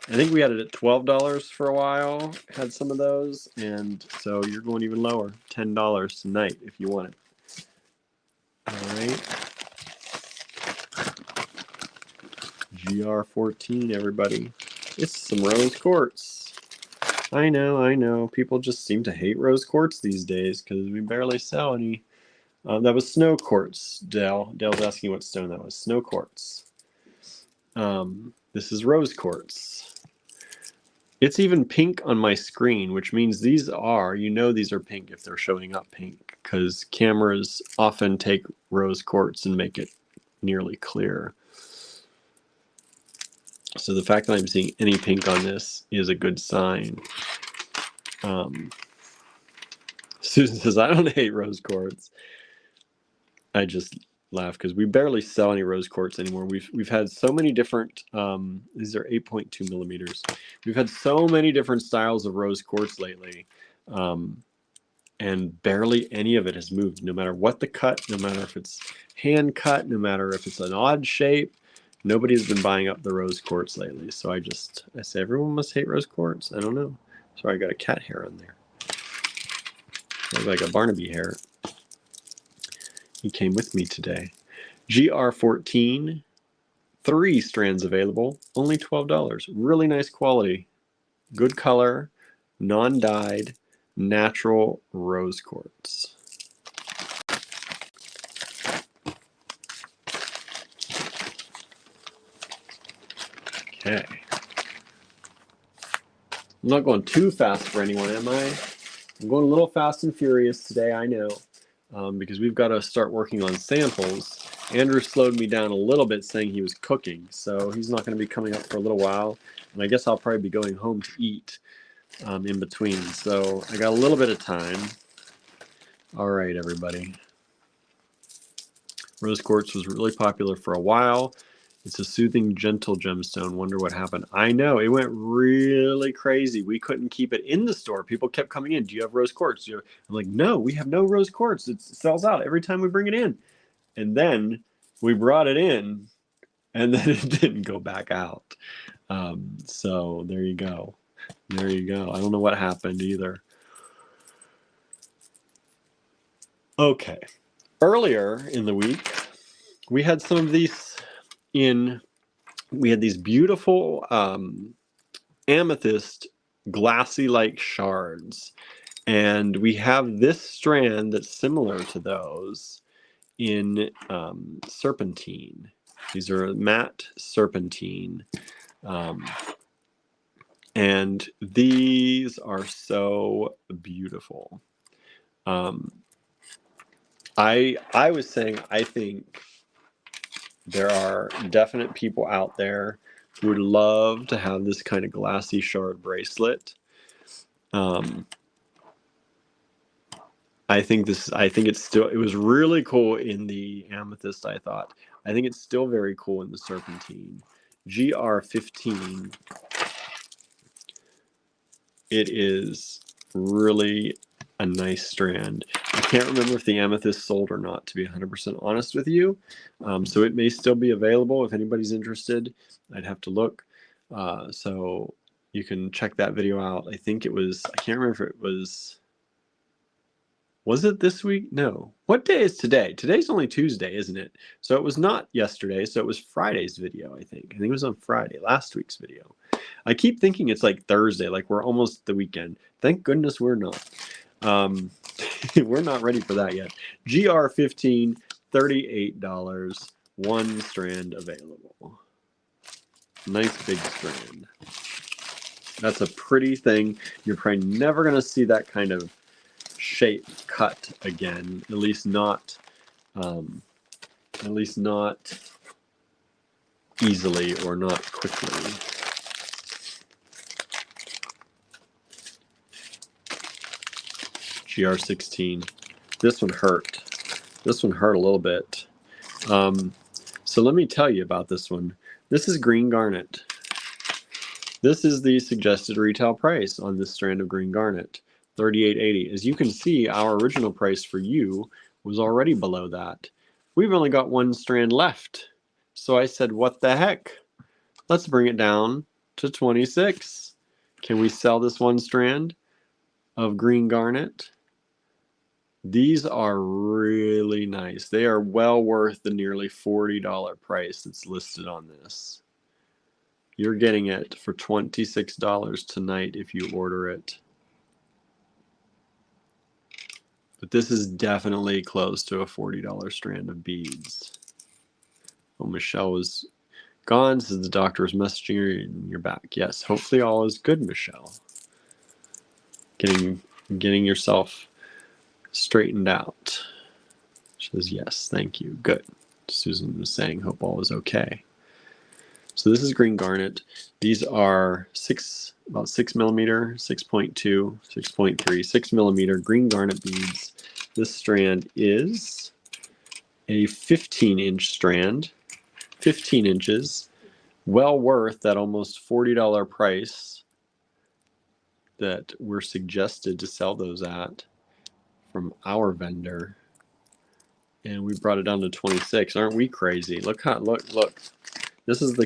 I think we had it at $12 for a while, had some of those, and so you're going even lower, $10 tonight if you want it. All right. GR14, everybody. It's some rose quartz. I know. People just seem to hate rose quartz these days because we barely sell any. That was snow quartz, Dale. Dale's asking what stone that was. Snow quartz. This is rose quartz. It's even pink on my screen, which means these are, these are pink if they're showing up pink, because cameras often take rose quartz and make it nearly clear. So the fact that I'm seeing any pink on this is a good sign. Susan says, I don't hate rose quartz. I just laugh because we barely sell any rose quartz anymore. We've had so many different, these are 8.2 millimeters. We've had so many different styles of rose quartz lately, and barely any of it has moved, no matter what the cut, no matter if it's hand cut, no matter if it's an odd shape. Nobody's been buying up the rose quartz lately. So I say everyone must hate rose quartz. I don't know. Sorry, I got a cat hair on there. Looks like a Barnaby hair. He came with me today. GR14, 3 strands available, only $12. Really nice quality, good color, non-dyed, natural rose quartz. Okay. I'm not going too fast for anyone, am I? I'm going a little fast and furious today, I know. Because we've got to start working on samples. Andrew slowed me down a little bit saying he was cooking, so he's not going to be coming up for a little while. And I guess I'll probably be going home to eat in between. So I got a little bit of time. All right, everybody. Rose quartz was really popular for a while. It's a soothing, gentle gemstone. Wonder what happened. I know, it went really crazy. We couldn't keep it in the store. People kept coming in. Do you have rose quartz? I'm like, no, we have no rose quartz. It sells out every time we bring it in. And then we brought it in, and then it didn't go back out. So there you go. There you go. I don't know what happened either. Okay. Earlier in the week, we had some of these we had these beautiful amethyst glassy-like shards. And we have this strand that's similar to those in serpentine. These are matte serpentine. And these are so beautiful. I was saying, I think there are definite people out there who would love to have this kind of glassy shard bracelet. I think it was really cool in the amethyst, I thought. I think it's still very cool in the serpentine. GR15. It is really a nice strand. I can't remember if the amethyst sold or not, to be 100% honest with you. So it may still be available if anybody's interested. I'd have to look. So you can check that video out. I think it was, I can't remember if it was it this week? No. What day is today? Today's only Tuesday, isn't it? So it was not yesterday. So it was Friday's video, I think. I think it was on Friday, last week's video. I keep thinking it's like Thursday, like we're almost the weekend. Thank goodness we're not. We're not ready for that yet. GR15, $38, 1 strand available. Nice big strand. That's a pretty thing. You're probably never going to see that kind of shape cut again, at least not easily or not quickly. GR16. This one hurt. This one hurt a little bit. So let me tell you about this one. This is green garnet. This is the suggested retail price on this strand of green garnet, $38.80. As you can see, our original price for you was already below that. we've only got one strand left. So I said, what the heck? Let's bring it down to 26. Can we sell this one strand of green garnet? These are really nice. They are well worth the nearly $40 price that's listed on this. You're getting it for $26 tonight if you order it. But this is definitely close to a $40 strand of beads. Oh, Michelle was gone, says the doctor was messaging her and you're back. Yes, hopefully all is good, Michelle. Getting yourself straightened out. She says, yes, thank you. Good. Susan was saying, hope all is okay. So this is green garnet. These are about 6 millimeter, 6.2, 6.3, 6 millimeter green garnet beads. This strand is a 15-inch strand, 15 inches, well worth that almost $40 price that we're suggested to sell those at from our vendor. And we brought it down to 26. Aren't we crazy? Look. These are the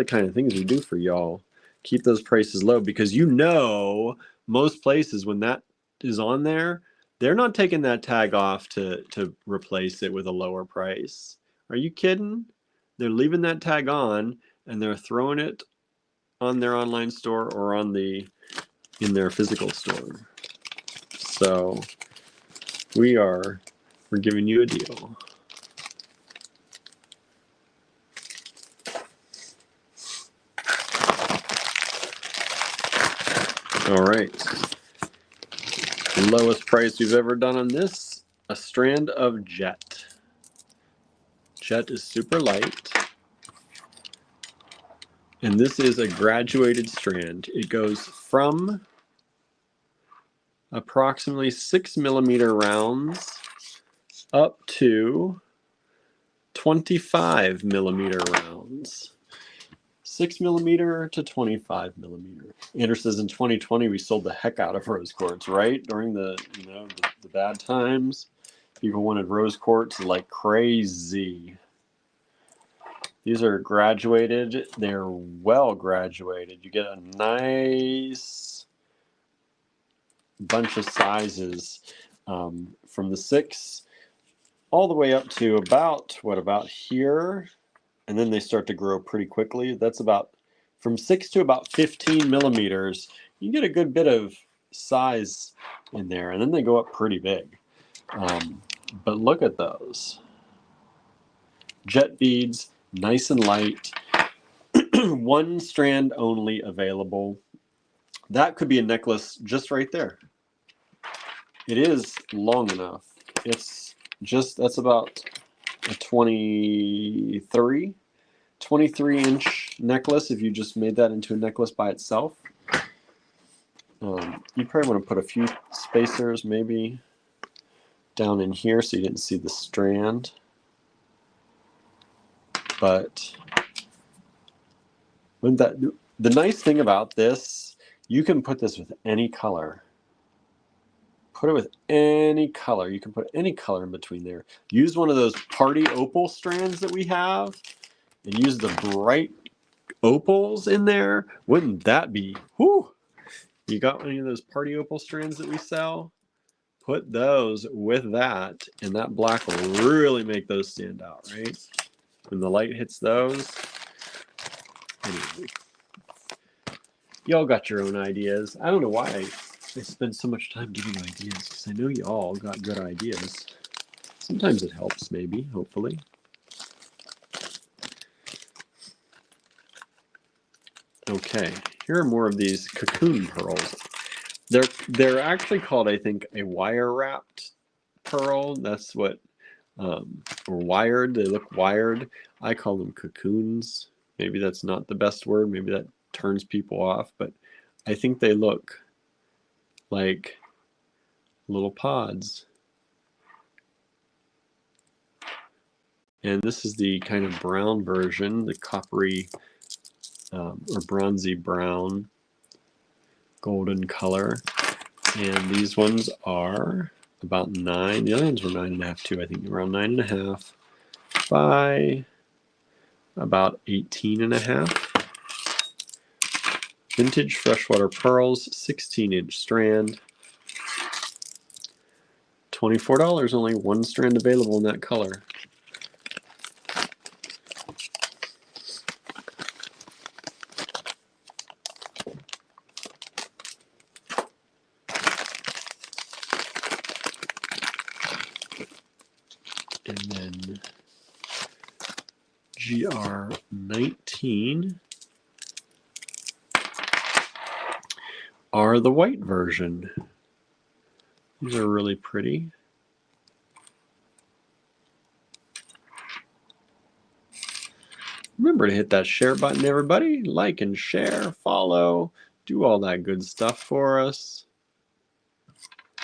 kind of things we do for y'all. Keep those prices low because most places when that is on there, they're not taking that tag off to replace it with a lower price. Are you kidding? They're leaving that tag on and they're throwing it on their online store or in their physical store. So we're giving you a deal. All right. Lowest price we've ever done on this, a strand of jet. Jet is super light. And this is a graduated strand. It goes from approximately 6 millimeter rounds up to 25 millimeter rounds. 6 millimeter to 25 millimeter. Andrew says in 2020 we sold the heck out of rose quartz, right? During the bad times, people wanted rose quartz like crazy. These are graduated. They're well graduated. You get a nice bunch of sizes from the 6 all the way up to about here. And then they start to grow pretty quickly. That's about from 6 to about 15 millimeters. You get a good bit of size in there, and then they go up pretty big. But look at those. Jet beads, nice and light. One strand only available. That could be a necklace just right there. It is long enough. That's about a 23 inch necklace if you just made that into a necklace by itself. You probably want to put a few spacers maybe down in here so you didn't see the strand. But the nice thing about this, you can put this with any color. Put it with any color. You can put any color in between there. Use one of those party opal strands that we have and use the bright opals in there. Wouldn't that be, whoo? You got any of those party opal strands that we sell? Put those with that, and that black will really make those stand out, right? When the light hits those. Anyway, y'all got your own ideas. I don't know why I spend so much time giving ideas, because I know you all got good ideas. Sometimes it helps, maybe, hopefully. Okay, here are more of these cocoon pearls. They're actually called, I think, a wire-wrapped pearl. That's what, or wired. They look wired. I call them cocoons. Maybe that's not the best word. Maybe that turns people off, but I think they look like little pods. And this is the kind of brown version, the coppery or bronzy brown golden color. And these ones are about 9. The other ones were 9.5 too. I think around 9.5. Fi, about 18.5. Vintage freshwater pearls, 16-inch strand, $24. Only one strand available in that color. And then GR19 are the white version. These are really pretty. Remember to hit that share button, everybody. Like and share, follow, do all that good stuff for us.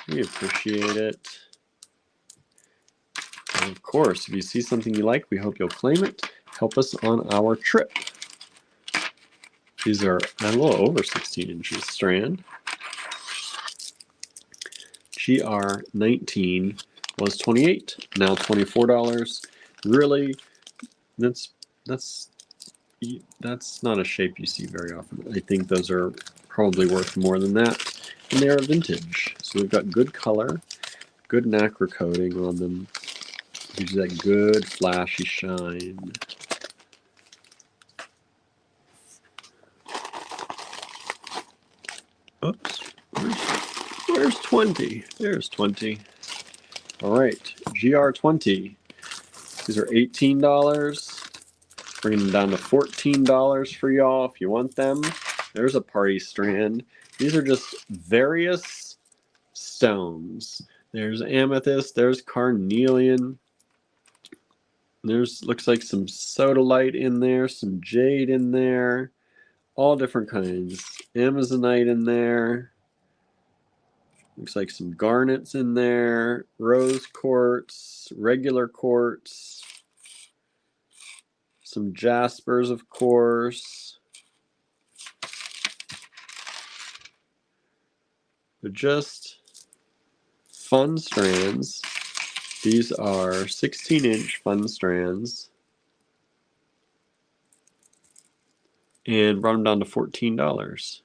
We appreciate it. And of course, if you see something you like, we hope you'll claim it. Help us on our trip. These are a little over 16 inches strand. GR19 was $28, now $24. Really, that's not a shape you see very often. I think those are probably worth more than that. And they are vintage. So we've got good color, good nacre coating on them. Gives you that good flashy shine. Oops. Where's 20? There's 20. All right, GR20. These are $18. Bringing them down to $14 for y'all if you want them. There's a party strand. These are just various stones. There's amethyst, there's carnelian. There's looks like some sodalite in there, some jade in there, all different kinds. Amazonite in there. Looks like some garnets in there, rose quartz, regular quartz, some jaspers, of course. They're just fun strands. These are 16-inch fun strands. And brought them down to $14.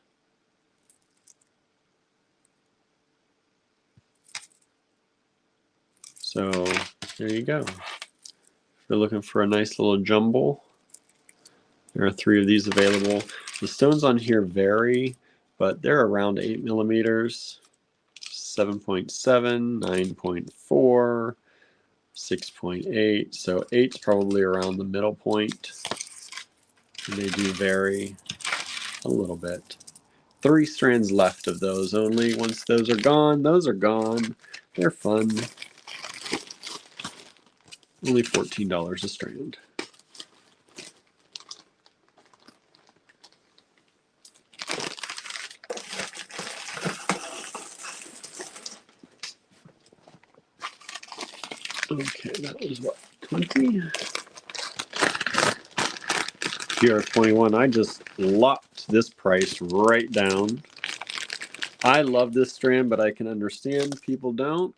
So there you go. If you're looking for a nice little jumble, there are 3 of these available. The stones on here vary, but they're around 8 millimeters, 7.7, 9.4, 6.8. So 8's probably around the middle point. And they do vary a little bit. 3 strands left of those only. Once those are gone, those are gone. They're fun. Only $14 a strand. Okay, that was what, 20? GR21, I just locked this price right down. I love this strand, but I can understand people don't.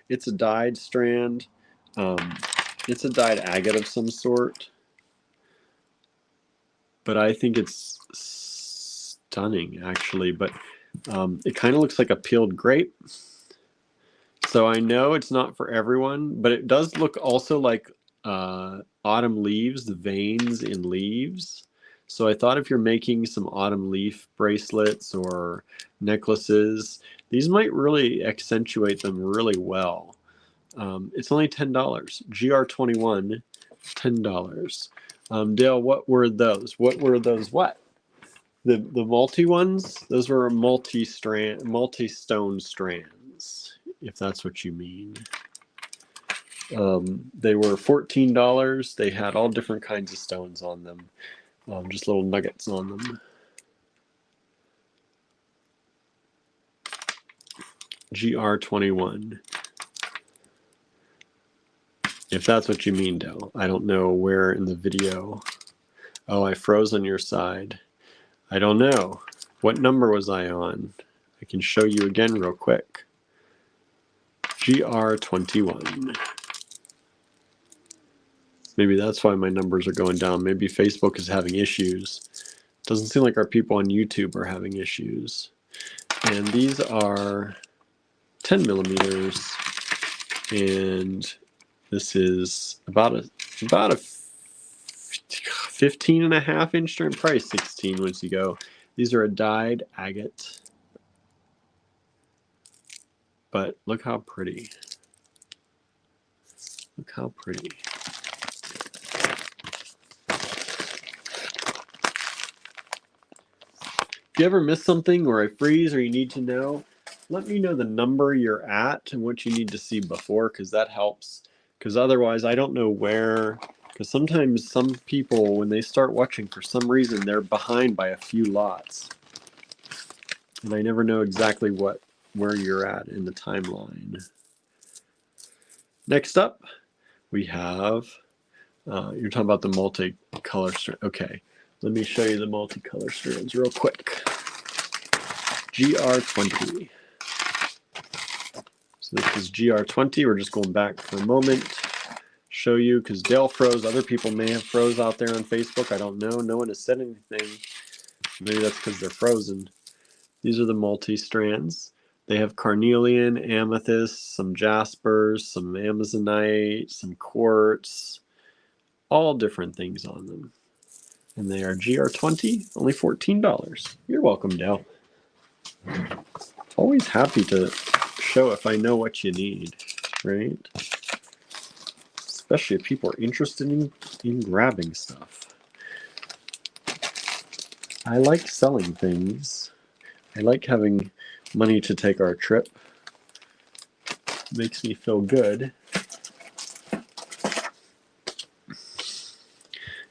It's a dyed strand. It's a dyed agate of some sort. But I think it's stunning, actually. But it kind of looks like a peeled grape. So I know it's not for everyone, but it does look also like autumn leaves, the veins in leaves. So I thought if you're making some autumn leaf bracelets or necklaces, these might really accentuate them really well. It's only $10. GR21, $10. Dale, what were those? What were those? What? The multi ones? Those were multi-stone strands, if that's what you mean. They were $14. They had all different kinds of stones on them, just little nuggets on them. GR21. If that's what you mean, Dell. I don't know where in the video. Oh, I froze on your side. I don't know. What number was I on? I can show you again real quick. GR21. Maybe that's why my numbers are going down. Maybe Facebook is having issues. Doesn't seem like our people on YouTube are having issues. And these are 10 millimeters. And this is about a 15.5 inch strand, probably 16 once you go. These are a dyed agate. But look how pretty. Look how pretty. If you ever miss something or I freeze or you need to know, let me know the number you're at and what you need to see before, because that helps. Because otherwise I don't know where, because sometimes some people, when they start watching, for some reason they're behind by a few lots. And I never know exactly where you're at in the timeline. Next up, we have, you're talking about the multicolor strand. Okay, let me show you the multicolor strands real quick. GR20. So this is GR20. We're just going back for a moment. Show you, because Dale froze. Other people may have froze out there on Facebook. I don't know. No one has said anything. Maybe that's because they're frozen. These are the multi-strands. They have carnelian, amethyst, some jaspers, some amazonite, some quartz, all different things on them. And they are GR20, only $14. You're welcome, Dale. Always happy to show if I know what you need, right? Especially if people are interested in grabbing stuff. I like selling things. I like having money to take our trip. Makes me feel good.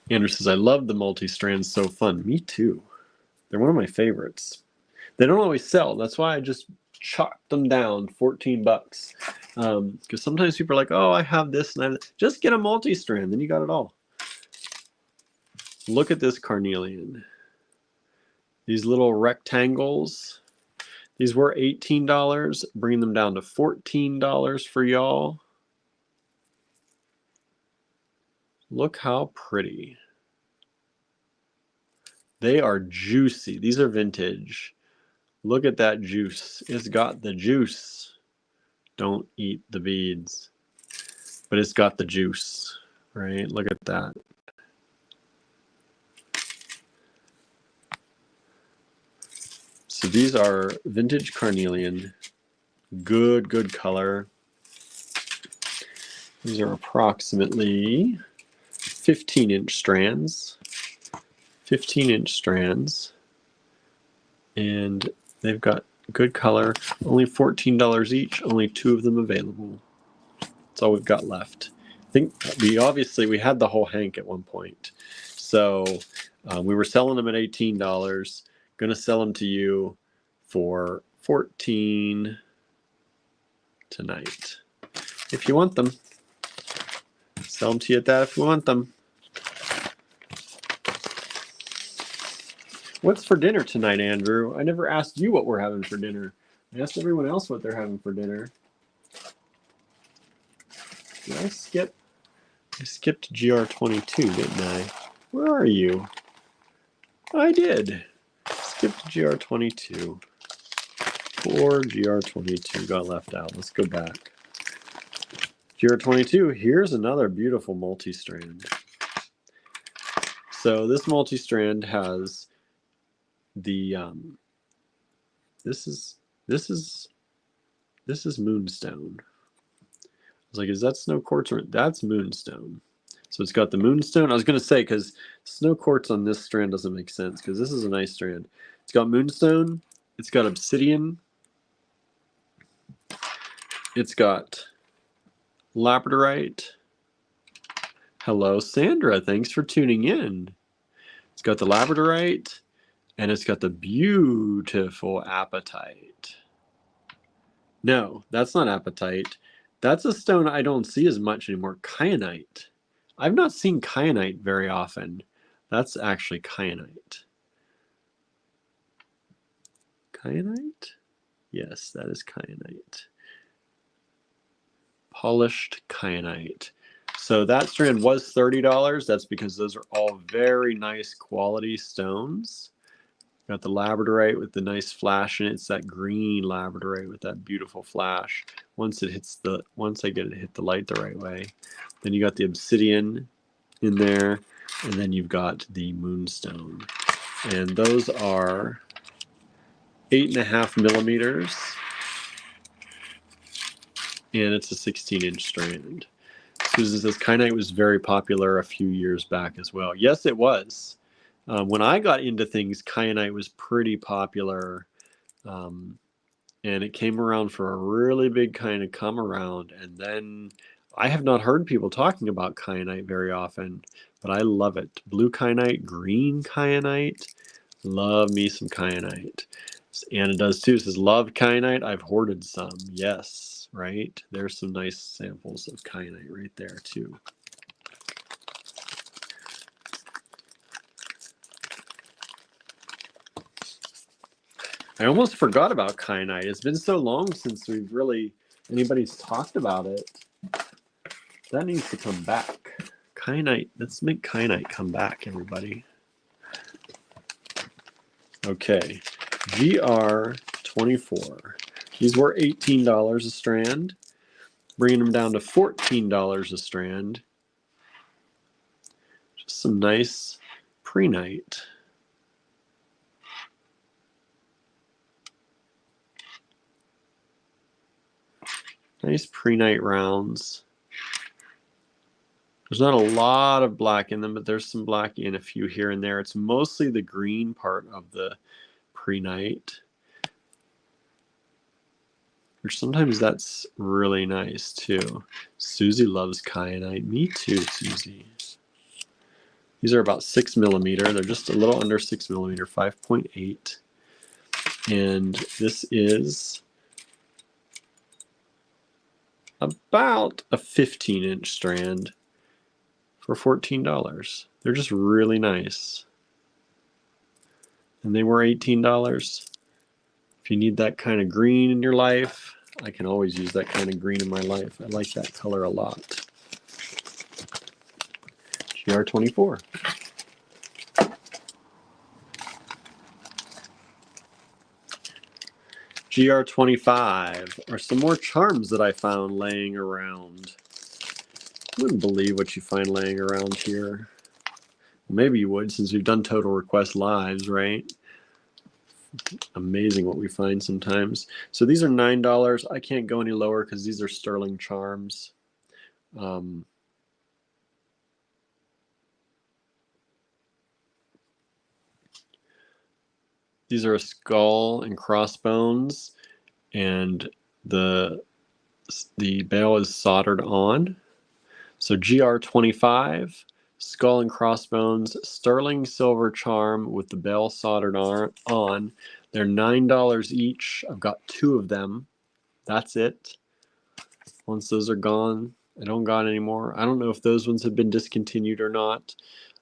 Andrew says, I love the multi-strands, so fun. Me too. They're one of my favorites. They don't always sell. That's why I just chalked them down, 14 bucks. Because sometimes people are like, oh, I have this and I have that. Just get a multi-strand, then you got it all. Look at this carnelian. These little rectangles. These were $18. Bring them down to $14 for y'all. Look how pretty. They are juicy. These are vintage. Look at that juice. It's got the juice. Don't eat the beads. But it's got the juice, right? Look at that. So these are vintage carnelian. Good color. These are approximately 15-inch strands. 15-inch strands. And they've got good color. Only $14 each. Only 2 of them available. That's all we've got left. I think we had the whole hank at one point. So we were selling them at $18. Going to sell them to you for $14 tonight. If you want them, sell them to you at that if you want them. What's for dinner tonight, Andrew? I never asked you what we're having for dinner. I asked everyone else what they're having for dinner. Did I skip? I skipped GR22, didn't I? Where are you? I did. Skipped GR22. Poor GR22 got left out. Let's go back. GR22, here's another beautiful multi-strand. So this multi-strand has the this is moonstone. I was like, is that snow quartz or that's moonstone? So it's got the moonstone. I was going to say, because snow quartz on this strand doesn't make sense, because this is a nice strand. It's got moonstone. It's got obsidian. It's got labradorite. Hello, Sandra. Thanks for tuning in. It's got the labradorite, and it's got the beautiful apatite. No, that's not apatite. That's a stone I don't see as much anymore. Kyanite. I've not seen kyanite very often. That's actually kyanite. Kyanite? Yes, that is kyanite. Polished kyanite. So that strand was $30. That's because those are all very nice quality stones. Got the labradorite with the nice flash in it. It's that green labradorite with that beautiful flash. Once I get it to hit the light the right way. Then you got the obsidian in there, and then you've got the moonstone. And those are 8.5 millimeters. And it's a 16-inch strand. Susan says kyanite was very popular a few years back as well. Yes, it was. When I got into things, kyanite was pretty popular. And it came around for a really big kind of come around. And then I have not heard people talking about kyanite very often, but I love it. Blue kyanite, green kyanite. Love me some kyanite. Anna does too. Says, love kyanite. I've hoarded some. Yes, right? There's some nice samples of kyanite right there too. I almost forgot about kyanite. It's been so long since anybody's talked about it. That needs to come back. Kyanite, let's make kyanite come back, everybody. Okay, GR24. These were $18 a strand, bringing them down to $14 a strand. Just some nice prehnite. Nice prehnite rounds. There's not a lot of black in them, but there's some black in a few here and there. It's mostly the green part of the prehnite. Which sometimes that's really nice too. Susie loves kyanite. Me too, Susie. These are about 6 millimeter. They're just a little under 6 millimeter, 5.8. And this is about a 15-inch strand for $14. They're just really nice. And they were $18. If you need that kind of green in your life, I can always use that kind of green in my life. I like that color a lot. GR24. GR25 are some more charms that I found laying around. I wouldn't believe what you find laying around here. Maybe you would, since we've done Total Request Lives, right? Amazing what we find sometimes. So these are $9. I can't go any lower because these are sterling charms. These are a skull and crossbones, and the bail is soldered on. So GR25, skull and crossbones, sterling silver charm with the bail soldered on. They're $9 each. I've got 2 of them. That's it. Once those are gone, I don't got any more. I don't know if those ones have been discontinued or not.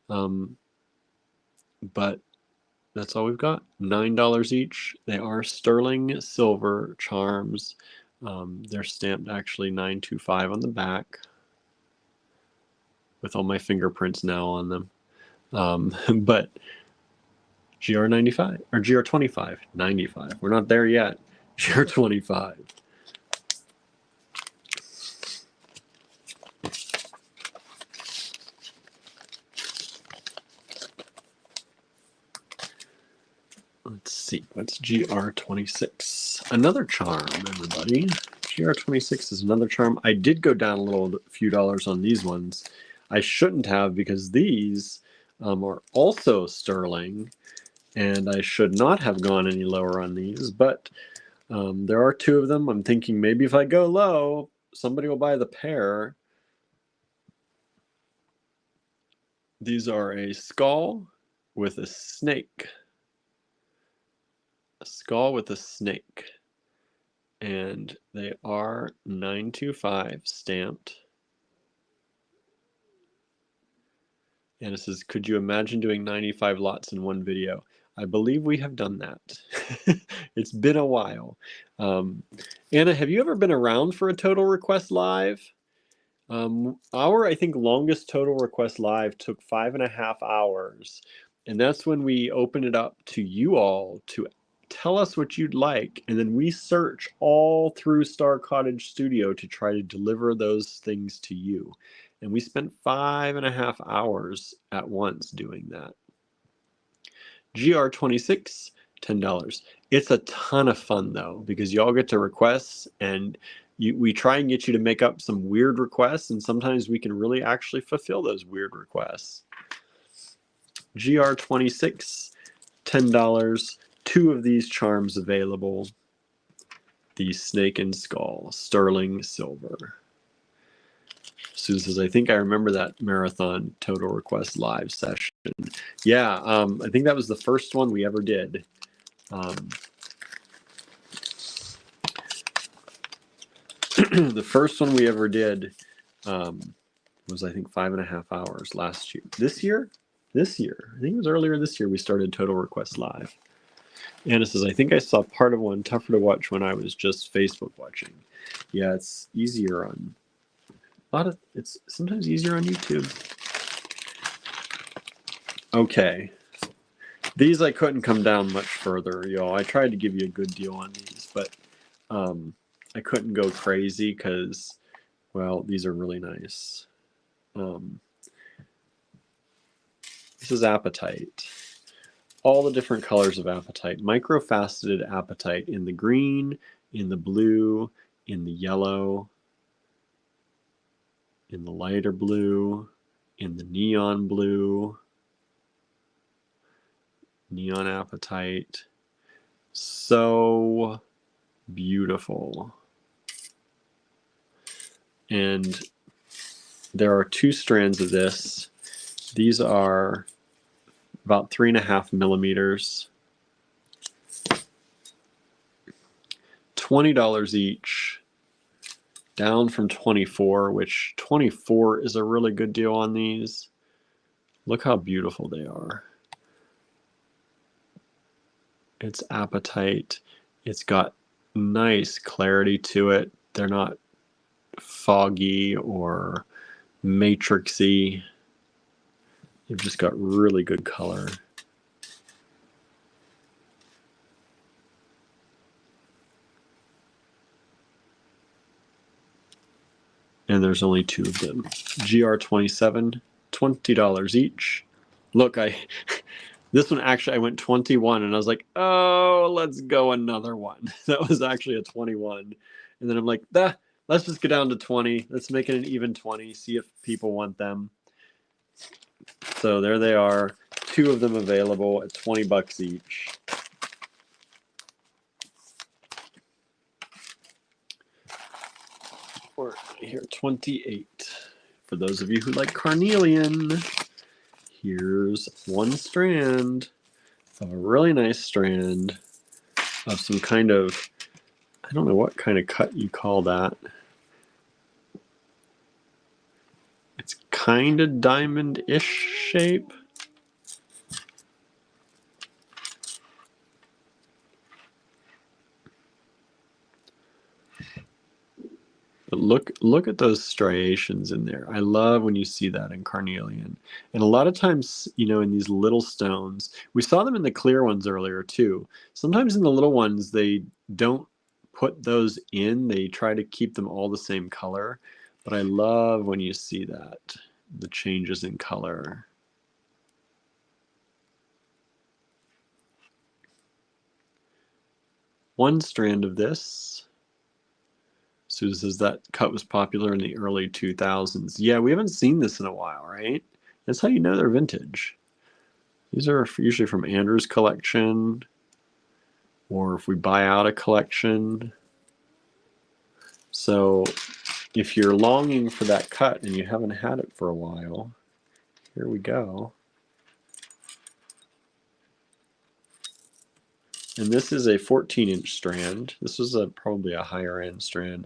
But that's all we've got. $9 each. They are sterling silver charms. They're stamped actually 925 on the back with all my fingerprints now on them. But GR95 or GR25, 95. We're not there yet. GR25. Let's see, what's GR26? Another charm, everybody. GR26 is another charm. I did go down a few dollars on these ones. I shouldn't have, because these are also sterling, and I should not have gone any lower on these, but there are 2 of them. I'm thinking maybe if I go low, somebody will buy the pair. These are a skull with a snake. A skull with a snake, and they are 925 stamped. And it says, could you imagine doing 95 lots in one video? I believe we have done that. It's been a while. Anna, have you ever been around for a Total Request Live? Our, I think, longest total request live took 5.5 hours. And that's when we open it up to you all to tell us what you'd like. And then we search all through Star Cottage Studio to try to deliver those things to you. And we spent 5.5 hours at once doing that. GR26, $10. It's a ton of fun though, because y'all get to requests and we try and get you to make up some weird requests, and sometimes we can really actually fulfill those weird requests. GR26, $10. 2 of these charms available. The Snake and Skull, sterling silver. Sue says, I think I remember that marathon total request live session. Yeah, I think that was the first one we ever did. The first one we ever did was, I think, 5.5 hours last year. This year? This year. I think it was earlier this year we started Total Request Live. Anna says, I think I saw part of one, tougher to watch when I was just Facebook watching. Yeah, it's easier on... it's sometimes easier on YouTube. Okay. These I couldn't come down much further, y'all. I tried to give you a good deal on these, but I couldn't go crazy because, well, these are really nice. This is Apatite. All the different colors of Apatite. Microfaceted Apatite in the green, in the blue, in the yellow, in the lighter blue, in the neon blue, neon Apatite. So beautiful. And there are 2 strands of this. These are about 3.5 millimeters. $20 each, down from 24, which 24 is a really good deal on these. Look how beautiful they are. It's Apatite. It's got nice clarity to it. They're not foggy or matrixy. You've just got really good color. And there's only 2 of them. GR27, $20 each. Look, this one actually I went 21 and I was like, oh, let's go another one. That was actually a 21. And then I'm like, let's just go down to 20. Let's make it an even 20, see if people want them. So there they are, 2 of them available at $20 each. Or here, 28. For those of you who like carnelian, here's one strand of a really nice strand of some kind of, I don't know what kind of cut you call that. It's kind of diamond-ish shape. But look at those striations in there. I love when you see that in carnelian. And a lot of times, you know, in these little stones, we saw them in the clear ones earlier too. Sometimes in the little ones, they don't put those in. They try to keep them all the same color. But I love when you see that, the changes in color. One strand of this. Susan says that cut was popular in the early 2000s. Yeah, we haven't seen this in a while, right? That's how you know they're vintage. These are usually from Andrew's collection, or if we buy out a collection. So if you're longing for that cut and you haven't had it for a while, here we go. And this is a 14-inch strand. This was probably a higher end strand.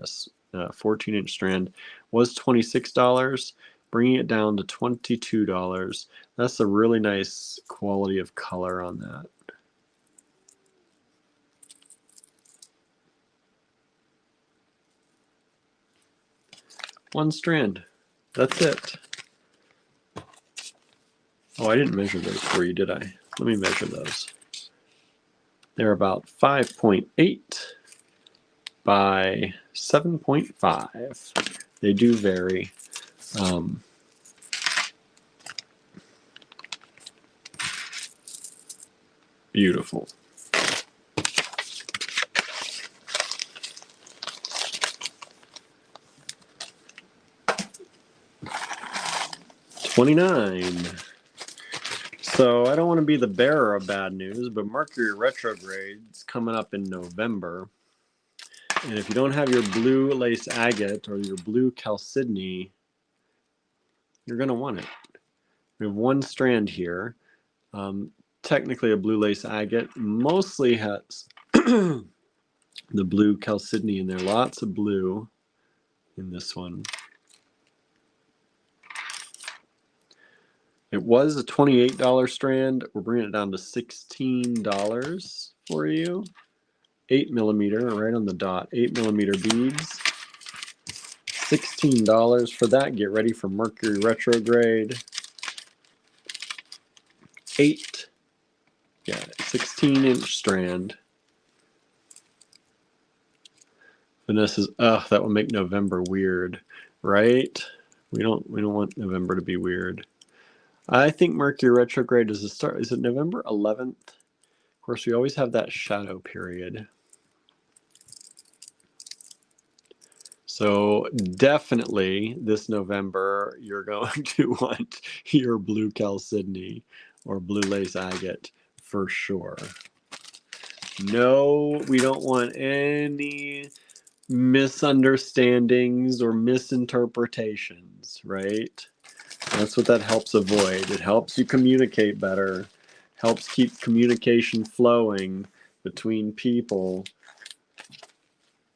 A 14-inch strand was $26, bringing it down to $22. That's a really nice quality of color on that. One strand That's it. Oh, I didn't measure those for you, did I? Let me measure those. They're about 5.8 by 7.5. They do vary. Beautiful. $29. So I don't want to be the bearer of bad news, but Mercury retrograde's coming up in November. And if you don't have your blue lace agate or your blue chalcedony, you're going to want it. We have one strand here. Technically a blue lace agate. Mostly has the blue chalcedony in there. Lots of blue in this one. It was a $28 strand. We're bringing it down to $16 for you. 8mm, right on the dot. 8mm beads. $16 for that. Get ready for Mercury retrograde. 16-inch strand. Vanessa's, that would make November weird, right? We don't want November to be weird. I think Mercury retrograde is the start. Is it November 11th? Of course, we always have that shadow period. So definitely this November, you're going to want your blue chalcedony or blue lace agate for sure. No, we don't want any misunderstandings or misinterpretations, right? That's what that helps avoid. It helps you communicate better, helps keep communication flowing between people.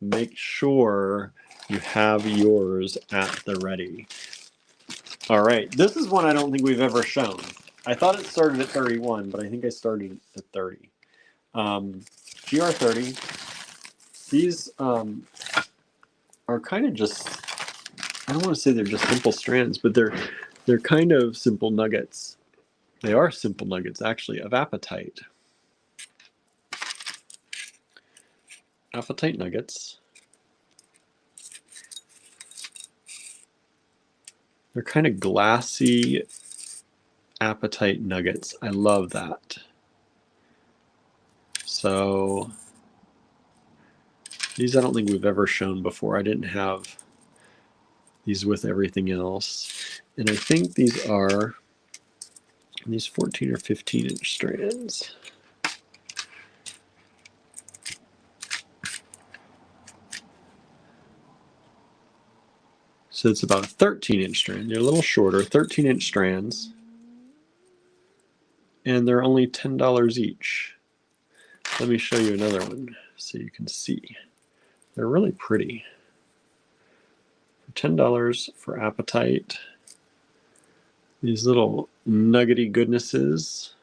Make sure you have yours at the ready. All right, this is one I don't think we've ever shown. I thought it started at 31, but I think I started at 30. GR30. These are kind of just, I don't want to say they're just simple strands, but they're kind of simple nuggets. They are simple nuggets, actually, of apatite. Apatite nuggets. They're kind of glassy apatite nuggets. I love that. So these I don't think we've ever shown before. I didn't have these with everything else. And I think these are these 14 or 15-inch strands. So it's about a 13-inch strand. They're a little shorter, 13-inch strands. And they're only $10 each. Let me show you another one so you can see. They're really pretty. $10 for apatite. These little nuggety goodnesses.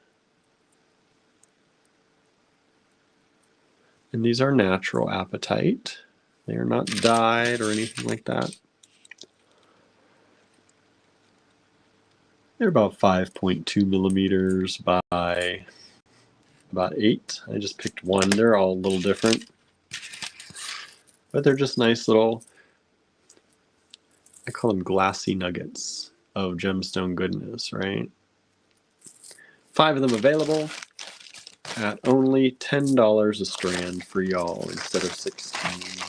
And these are natural apatite. They are not dyed or anything like that. They're about 5.2 millimeters by about 8. I just picked one. They're all a little different. But they're just nice little, I call them glassy nuggets of gemstone goodness, right? 5 of them available at only $10 a strand for y'all instead of $16.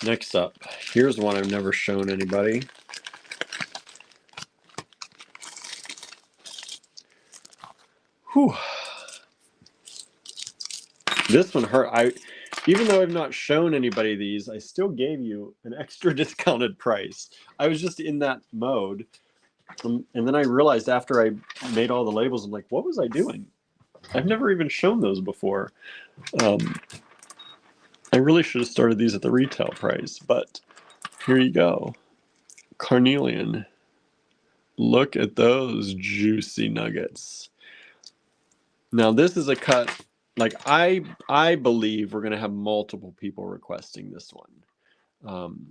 Next up, here's one I've never shown anybody. Whew. This one hurt. Even though I've not shown anybody these, I still gave you an extra discounted price. I was just in that mode. And then I realized after I made all the labels, I'm like, what was I doing? I've never even shown those before. I really should have started these at the retail price, but here you go. Carnelian. Look at those juicy nuggets. Now this is a cut like I believe we're going to have multiple people requesting this one.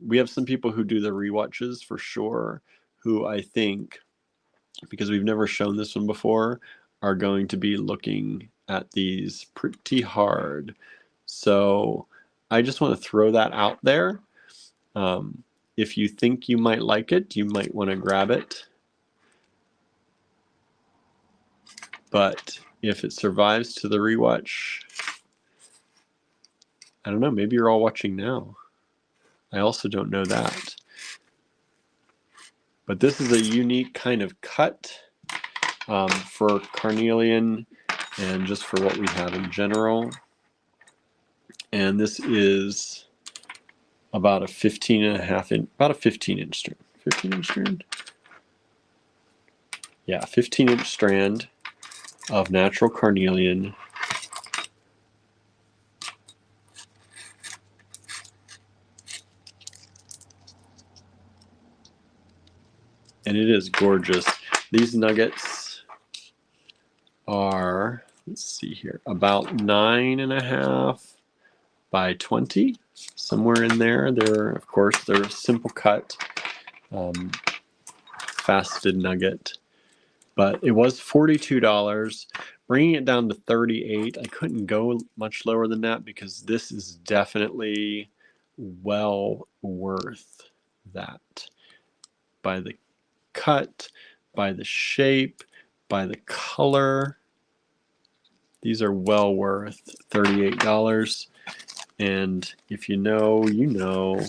We have some people who do the rewatches for sure, who I think, because we've never shown this one before, are going to be looking at these pretty hard. So I just want to throw that out there. If you think you might like it, you might want to grab it. But if it survives to the rewatch, I don't know, maybe you're all watching now. I also don't know that. But this is a unique kind of cut for carnelian and just for what we have in general. And this is about a 15-inch strand. 15-inch strand? Yeah, 15-inch strand of natural carnelian. And it is gorgeous. These nuggets are, let's see here, about 9.5 by 20, somewhere in there. They're a simple cut, faceted nugget. But it was $42. Bringing it down to $38, I couldn't go much lower than that because this is definitely well worth that. By the cut, by the shape, by the color. These are well worth $38. And if you know, you know.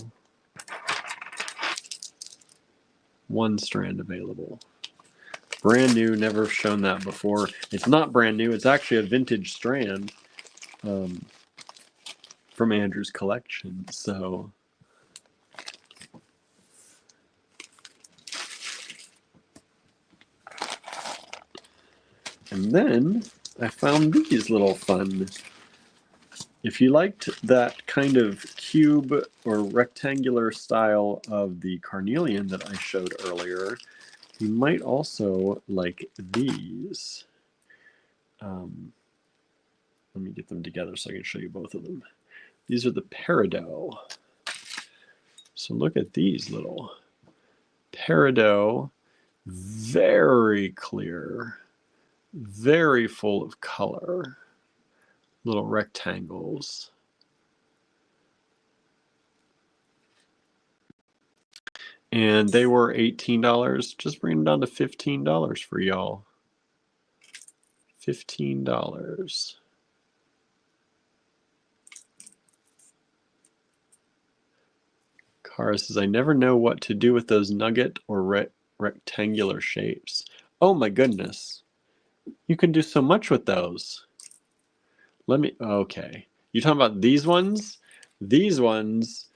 One strand available. Brand new, never shown that before. It's not brand new, it's actually a vintage strand from Andrew's collection. So and then I found these little fun. If you liked that kind of cube or rectangular style of the carnelian that I showed earlier, you might also like these. Let me get them together so I can show you both of them. These are the peridot. So look at these little peridot, very clear, very full of color, little rectangles. And they were $18. Just bring them down to $15 for y'all. $15. Cara says, I never know what to do with those nugget or rectangular shapes. Oh my goodness. You can do so much with those. Okay. You talking about these ones? These ones,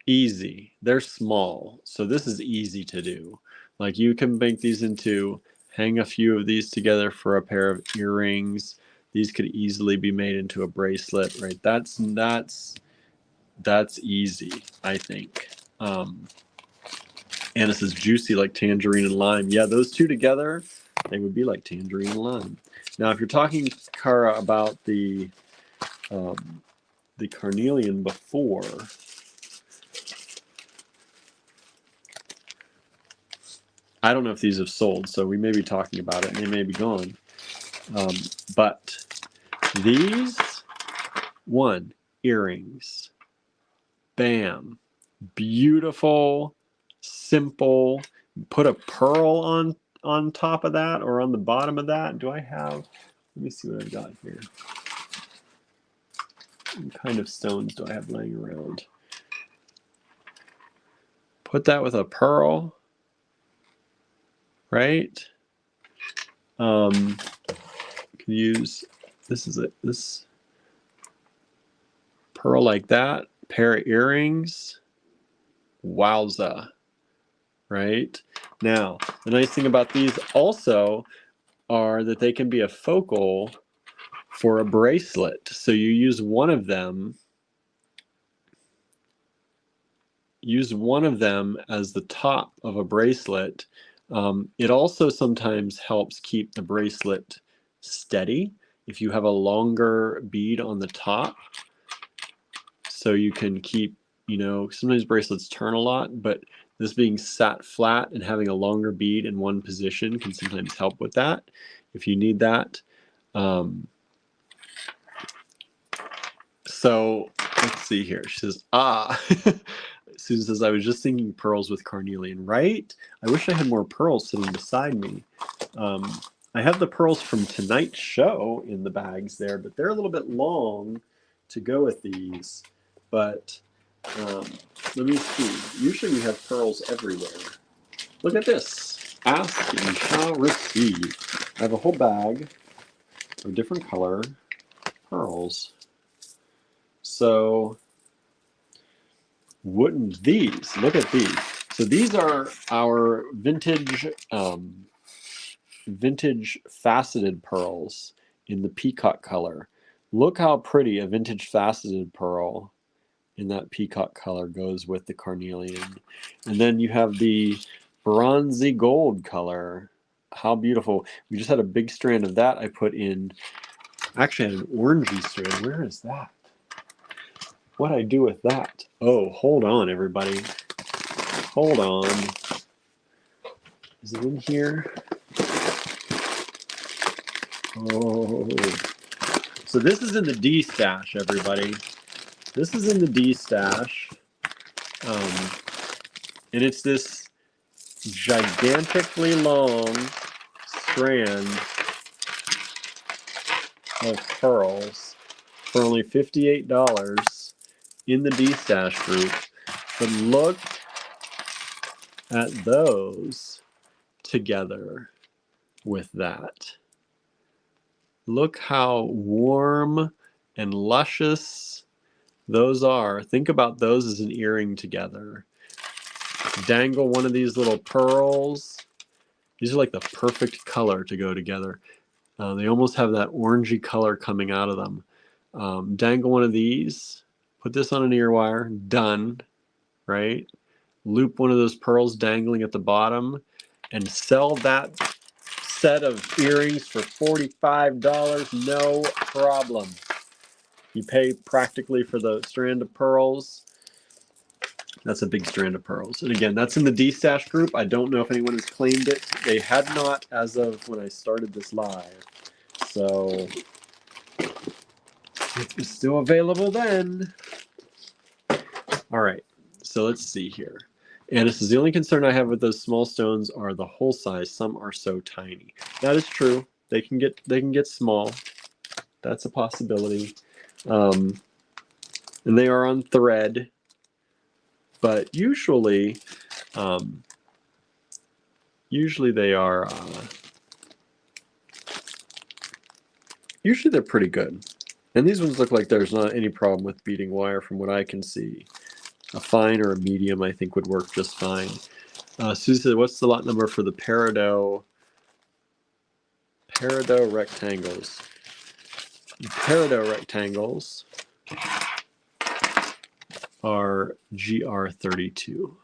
easy. They're small. So this is easy to do. Like you can make these into, hang a few of these together for a pair of earrings. These could easily be made into a bracelet, right? That's easy, I think. Anna says juicy like tangerine and lime. Yeah, those two together, they would be like tangerine and lime. Now, if you're talking, Cara, about the carnelian before, I don't know if these have sold, so we may be talking about it and they may be gone. But these, one, earrings. Bam. Beautiful, simple. Put a pearl on top of that or on the bottom of that. Do I have, let me see what I've got here. What kind of stones do I have laying around? Put that with a pearl, right? Can use, this pearl like that, pair of earrings. Wowza, right? Now, the nice thing about these also are that they can be a focal for a bracelet. So you use one of them as the top of a bracelet. It also sometimes helps keep the bracelet steady. if you have a longer bead on the top, so you can keep, you know, sometimes bracelets turn a lot, but this being sat flat and having a longer bead in one position can sometimes help with that if you need that. So let's see here. She says, Susan says, I was just thinking pearls with carnelian, right? I wish I had more pearls sitting beside me. I have the pearls from tonight's show in the bags there, but they're a little bit long to go with these. But let me see. Usually we have pearls everywhere. Look at this. Ask and you shall receive. I have a whole bag of different color pearls. So wouldn't these, look at these. So these are our vintage faceted pearls in the peacock color. Look how pretty a vintage faceted pearl in that peacock color goes with the carnelian. And then you have the bronzy gold color. How beautiful. We just had a big strand of that I put in. Actually, I had an orangey strand. Where is that? What'd I do with that? Oh, hold on, everybody. Hold on. Is it in here? Oh. So this is in the D stash, everybody. This is in the D stash. And it's this gigantically long strand of pearls for only $58 in the D stash group. But look at those together with that. Look how warm and luscious those are. Think about those as an earring together. Dangle one of these little pearls. These are like the perfect color to go together. They almost have that orangey color coming out of them. Dangle one of these. Put this on an ear wire. Done. Right? Loop one of those pearls dangling at the bottom and sell that set of earrings for $45. No problem. You pay practically for the strand of pearls. That's a big strand of pearls. And again, that's in the D-Stash group. I don't know if anyone has claimed it. They had not as of when I started this live. So it's still available then. All right, so let's see here. And this is the only concern I have with those small stones are the hole size. Some are so tiny. That is true. They can get small. That's a possibility. And they are on thread. But usually they are usually they're pretty good. And these ones look like there's not any problem with beading wire from what I can see. A fine or a medium I think would work just fine. Susie said, what's the lot number for the peridot rectangles? The peridot rectangles are GR32.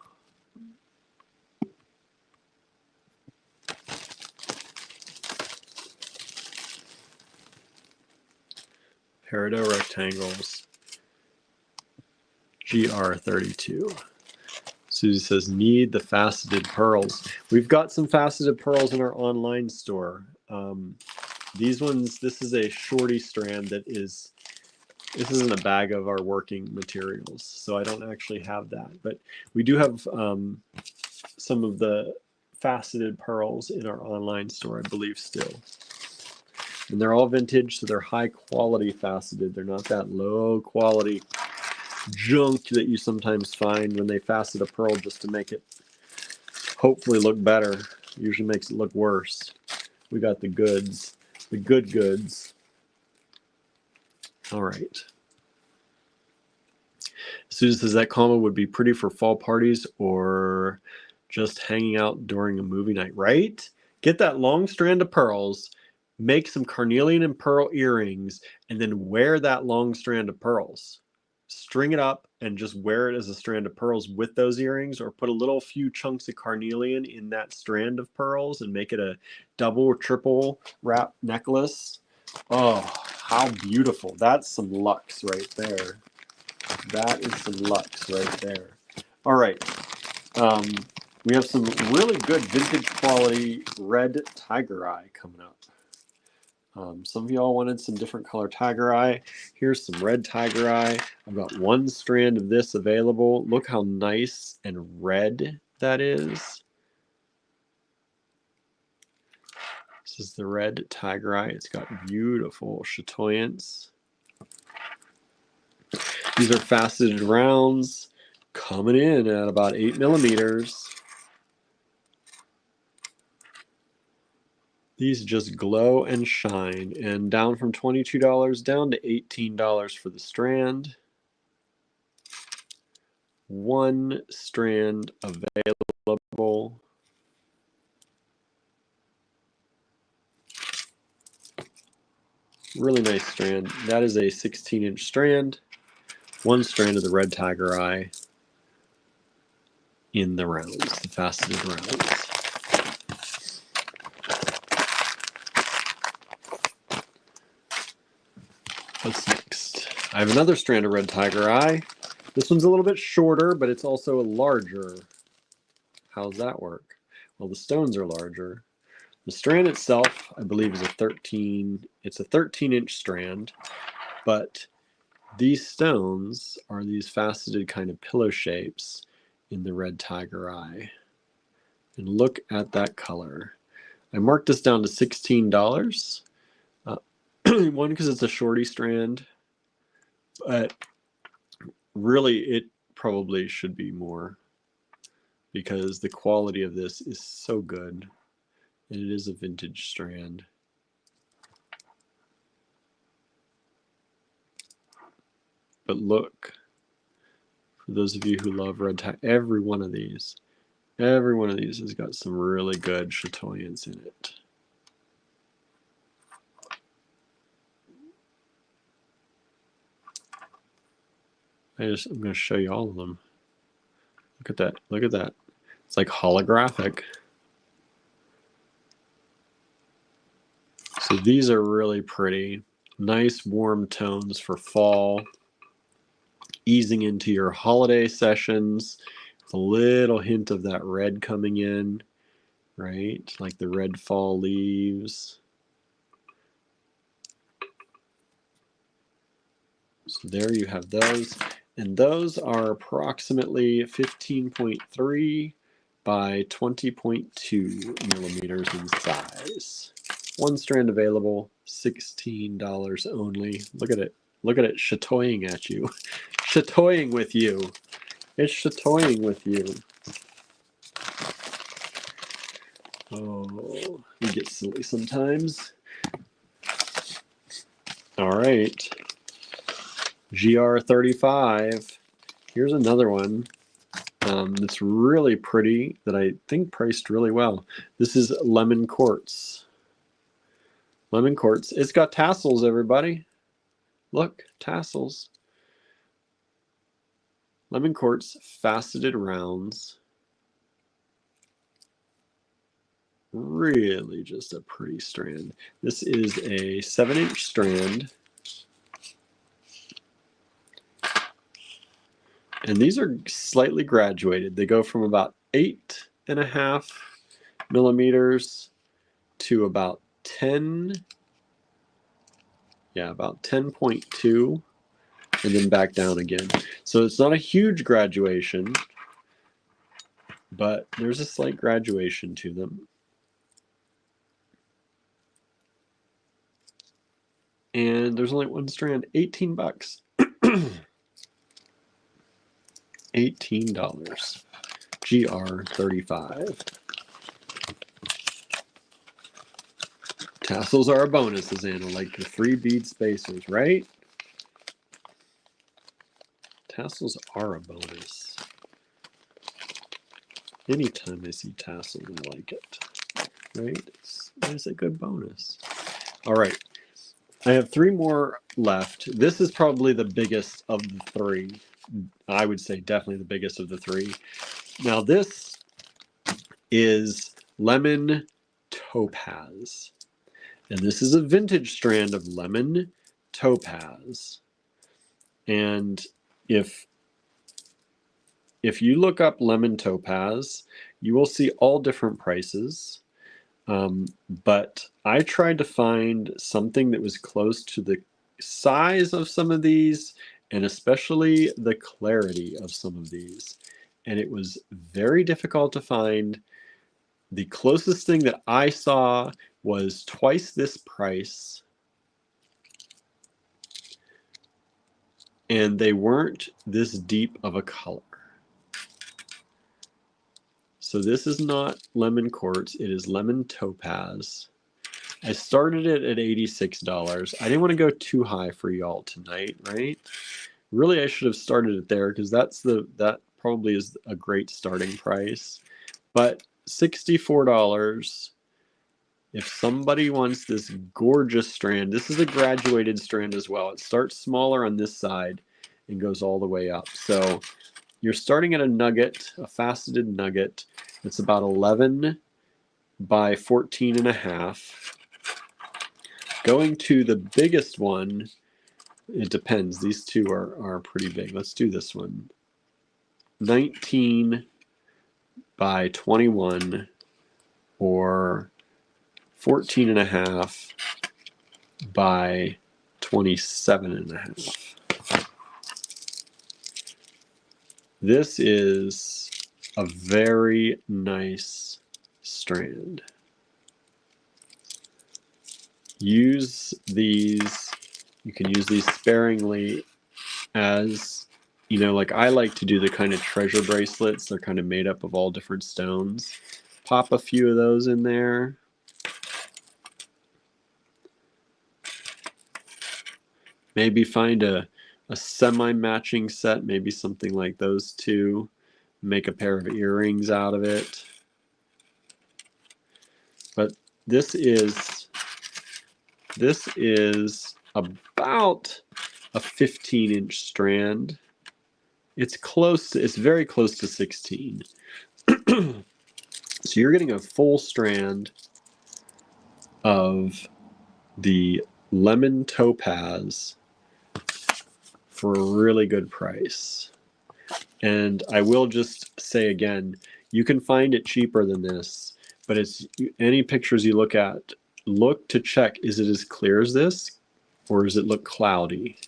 Peridot rectangles, GR32. Susie says, need the faceted pearls. We've got some faceted pearls in our online store. These ones, this is a shorty strand that is, this isn't a bag of our working materials, so I don't actually have that. But we do have some of the faceted pearls in our online store, I believe, still. And they're all vintage, so they're high quality faceted. They're not that low quality junk that you sometimes find when they facet a pearl just to make it hopefully look better. Usually makes it look worse. We got the goods, the good goods. All right. Susan says that combo would be pretty for fall parties or just hanging out during a movie night, right? Get that long strand of pearls, make some carnelian and pearl earrings, and then wear that long strand of pearls. String it up and just wear it as a strand of pearls with those earrings, or put a little few chunks of carnelian in that strand of pearls and make it a double or triple wrap necklace. Oh, how beautiful. That's some luxe right there. That is some luxe right there. All right. We have some really good vintage quality red tiger eye coming up. Some of y'all wanted some different color tiger eye. Here's some red tiger eye. I've got one strand of this available. Look how nice and red that is. This is the red tiger eye. It's got beautiful chatoyance. These are faceted rounds coming in at about 8 millimeters. These just glow and shine, and down from $22 down to $18 for the strand. One strand available. Really nice strand. That is a 16-inch strand. One strand of the red tiger eye in the rounds, the faceted rounds. What's next? I have another strand of red tiger eye. This one's a little bit shorter, but it's also larger. How's that work? Well, the stones are larger. The strand itself, I believe, is a 13-inch strand, but these stones are these faceted kind of pillow shapes in the red tiger eye. And look at that color. I marked this down to $16. One, because it's a shorty strand, but really it probably should be more because the quality of this is so good, and it is a vintage strand. But look, for those of you who love red tiger, every one of these has got some really good chatoyance in it. I'm going to show you all of them. Look at that. Look at that. It's like holographic. So these are really pretty. Nice warm tones for fall. Easing into your holiday sessions. With a little hint of that red coming in, right? Like the red fall leaves. So there you have those. And those are approximately 15.3 by 20.2 millimeters in size. One strand available, $16 only. Look at it. Look at it chatoying at you. Chatoying with you. It's chatoying with you. Oh, we get silly sometimes. All right. GR35. Here's another one that's really pretty that I think priced really well. This is lemon quartz. Lemon quartz. It's got tassels, everybody. Look, tassels. Lemon quartz faceted rounds. Really just a pretty strand. This is a 7-inch strand. And these are slightly graduated. They go from about 8.5 millimeters to about 10, about 10.2, and then back down again. So it's not a huge graduation, but there's a slight graduation to them. And there's only one strand, $18. $18. GR35. Tassels are a bonus, Anna, like the free bead spacers, right? Tassels are a bonus. Anytime I see tassels, I like it, right? It's a good bonus. All right. I have 3 more left. This is probably the biggest of the 3. I would say definitely the biggest of the 3. Now this is lemon topaz. And this is a vintage strand of lemon topaz. And if you look up lemon topaz, you will see all different prices. But I tried to find something that was close to the size of some of these, and especially the clarity of some of these. And it was very difficult to find. The closest thing that I saw was twice this price. And they weren't this deep of a color. So this is not lemon quartz, it is lemon topaz. I started it at $86. I didn't want to go too high for y'all tonight, right? Really, I should have started it there because that probably is a great starting price. But $64. If somebody wants this gorgeous strand, this is a graduated strand as well. It starts smaller on this side and goes all the way up. So you're starting at a nugget, a faceted nugget. It's about 11 by 14 and a half. Going to the biggest one, it depends. These two are pretty big. Let's do this one. 19 by 21 or 14 and a half by 27 and a half. This is a very nice strand. Use these, you can use these sparingly as, you know, like I like to do the kind of treasure bracelets. They're kind of made up of all different stones. Pop a few of those in there. Maybe find a semi-matching set, maybe something like those two. Make a pair of earrings out of it. But this is about a 15-inch strand. It's very close to 16. So you're getting a full strand of the lemon topaz for a really good price. And I will just say again, you can find it cheaper than this, but it's any pictures you look at, look to check, is it as clear as this or does it look cloudy?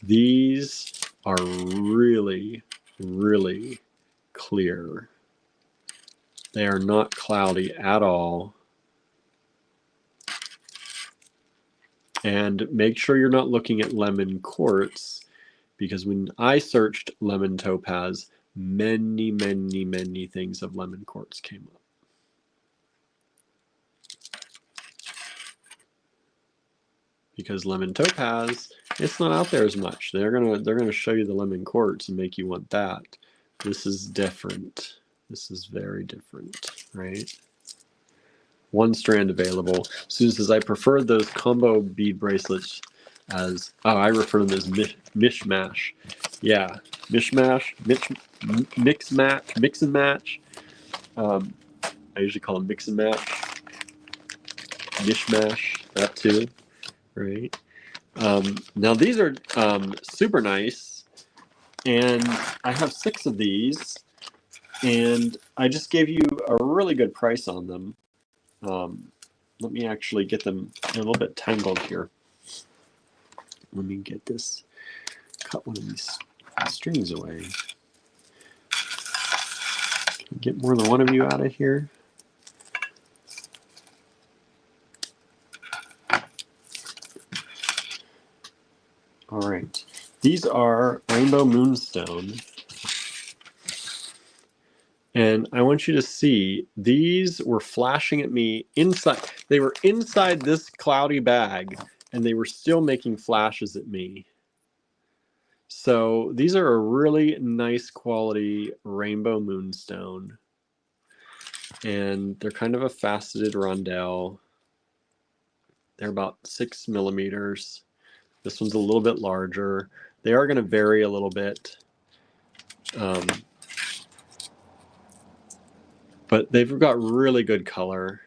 These are really, really clear. They are not cloudy at all. And make sure you're not looking at lemon quartz, because when I searched lemon topaz, many, many, many things of lemon quartz came up. Because lemon topaz, it's not out there as much. They're gonna show you the lemon quartz and make you want that. This is different. This is very different, right? One strand available. Susan says, I prefer those combo bead bracelets as, oh, I refer to them as mishmash. Yeah, mishmash, mix and match. I usually call them mix and match. Mishmash, that too, right? Now these are super nice, and I have 6 of these, and I just gave you a really good price on them. Let me actually get them a little bit tangled here. Let me get this, cut one of these strings away. Can I get more than one of you out of here? All right, these are Rainbow Moonstone. And I want you to see, these were flashing at me inside. They were inside this cloudy bag, and they were still making flashes at me. So these are a really nice quality Rainbow Moonstone. And they're kind of a faceted rondelle. They're about 6 millimeters. This one's a little bit larger. They are going to vary a little bit. But they've got really good color,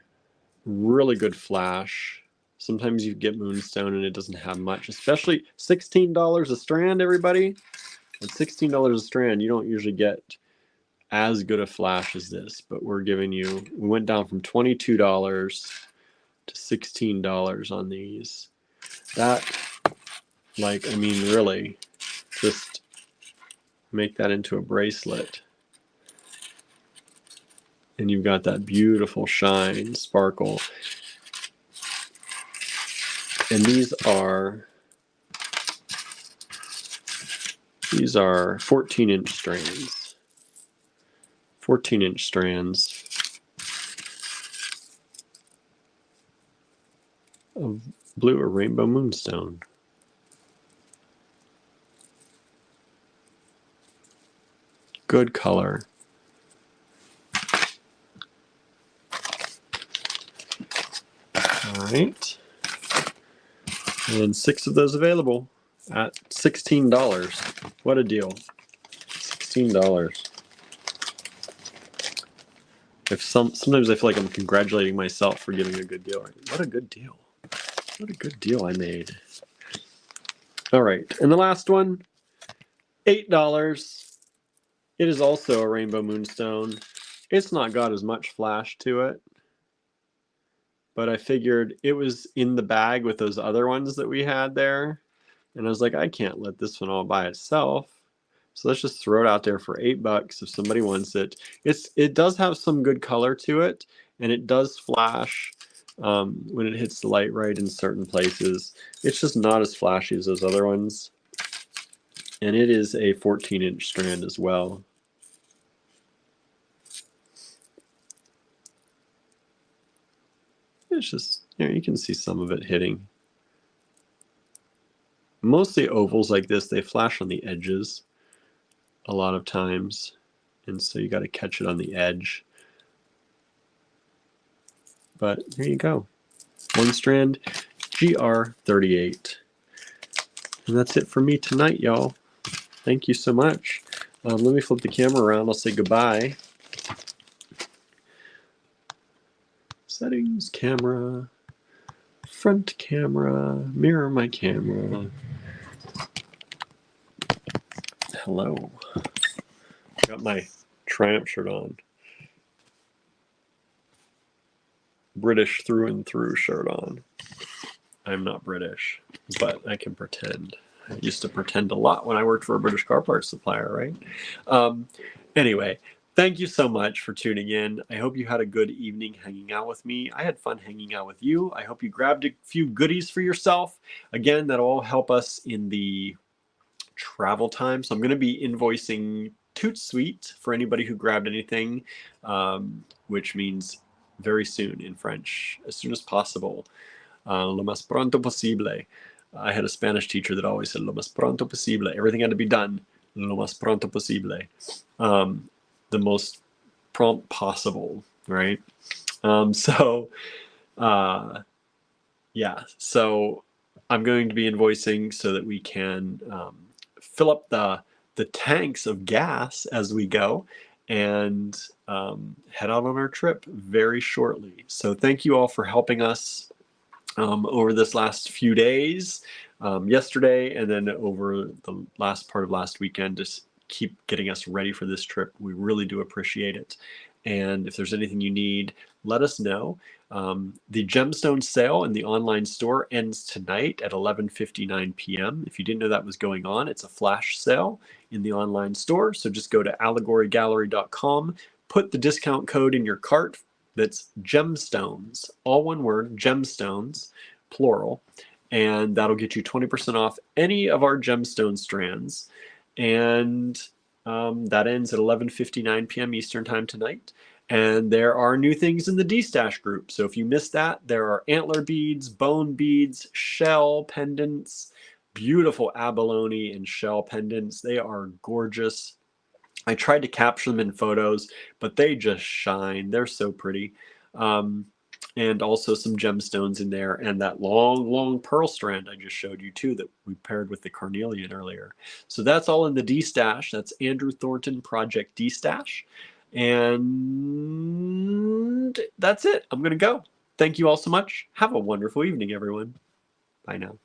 really good flash. Sometimes you get moonstone and it doesn't have much, especially $16 a strand, everybody. At $16 a strand, you don't usually get as good a flash as this, but we're giving you, we went down from $22 to $16 on these. That, like, I mean, really, just make that into a bracelet. And you've got that beautiful shine, sparkle. And these are 14-inch strands. 14-inch strands of blue or rainbow moonstone. Good color. All right. And 6 of those available at $16. What a deal. $16. Sometimes I feel like I'm congratulating myself for giving a good deal. What a good deal. What a good deal I made. All right. And the last one, $8. It is also a rainbow moonstone. It's not got as much flash to it, but I figured it was in the bag with those other ones that we had there. And I was like, I can't let this one all by itself. So let's just throw it out there for $8 if somebody wants it. It does have some good color to it, and it does flash when it hits the light right in certain places. It's just not as flashy as those other ones. And it is a 14-inch strand as well. It's just, you can see some of it hitting. Mostly ovals like this, they flash on the edges a lot of times, and so you got to catch it on the edge. But here you go. One strand, GR38. And that's it for me tonight, y'all. Thank you so much. Let me flip the camera around. I'll say goodbye. Settings, camera, front camera, mirror my camera. Hello. Got my Triumph shirt on. British through and through shirt on. I'm not British, but I can pretend. I used to pretend a lot when I worked for a British car parts supplier, right? Anyway, thank you so much for tuning in. I hope you had a good evening hanging out with me. I had fun hanging out with you. I hope you grabbed a few goodies for yourself. Again, that'll all help us in the travel time. So I'm going to be invoicing Toot Sweet for anybody who grabbed anything, which means very soon in French, as soon as possible. Lo más pronto posible. I had a Spanish teacher that always said lo más pronto posible. Everything had to be done lo más pronto posible. The most prompt possible, right? Yeah, so I'm going to be invoicing so that we can fill up the tanks of gas as we go and head out on our trip very shortly. So thank you all for helping us over this last few days, yesterday, and then over the last part of last weekend, just keep getting us ready for this trip. We really do appreciate it. And if there's anything you need, let us know. The Gemstone sale in the online store ends tonight at 11:59 p.m. If you didn't know that was going on, it's a flash sale in the online store. So just go to allegorygallery.com, put the discount code in your cart. That's Gemstones, all one word, Gemstones, plural. And that'll get you 20% off any of our Gemstone strands. And that ends at 11:59 p.m. Eastern time tonight. And there are new things in the D-Stash group. So if you missed that, there are antler beads, bone beads, shell pendants, beautiful abalone and shell pendants. They are gorgeous. I tried to capture them in photos, but they just shine. They're so pretty. And also some gemstones in there, and that long, long pearl strand I just showed you too that we paired with the carnelian earlier. So that's all in the D-Stash. That's Andrew Thornton Project D-Stash. And that's it. I'm going to go. Thank you all so much. Have a wonderful evening, everyone. Bye now.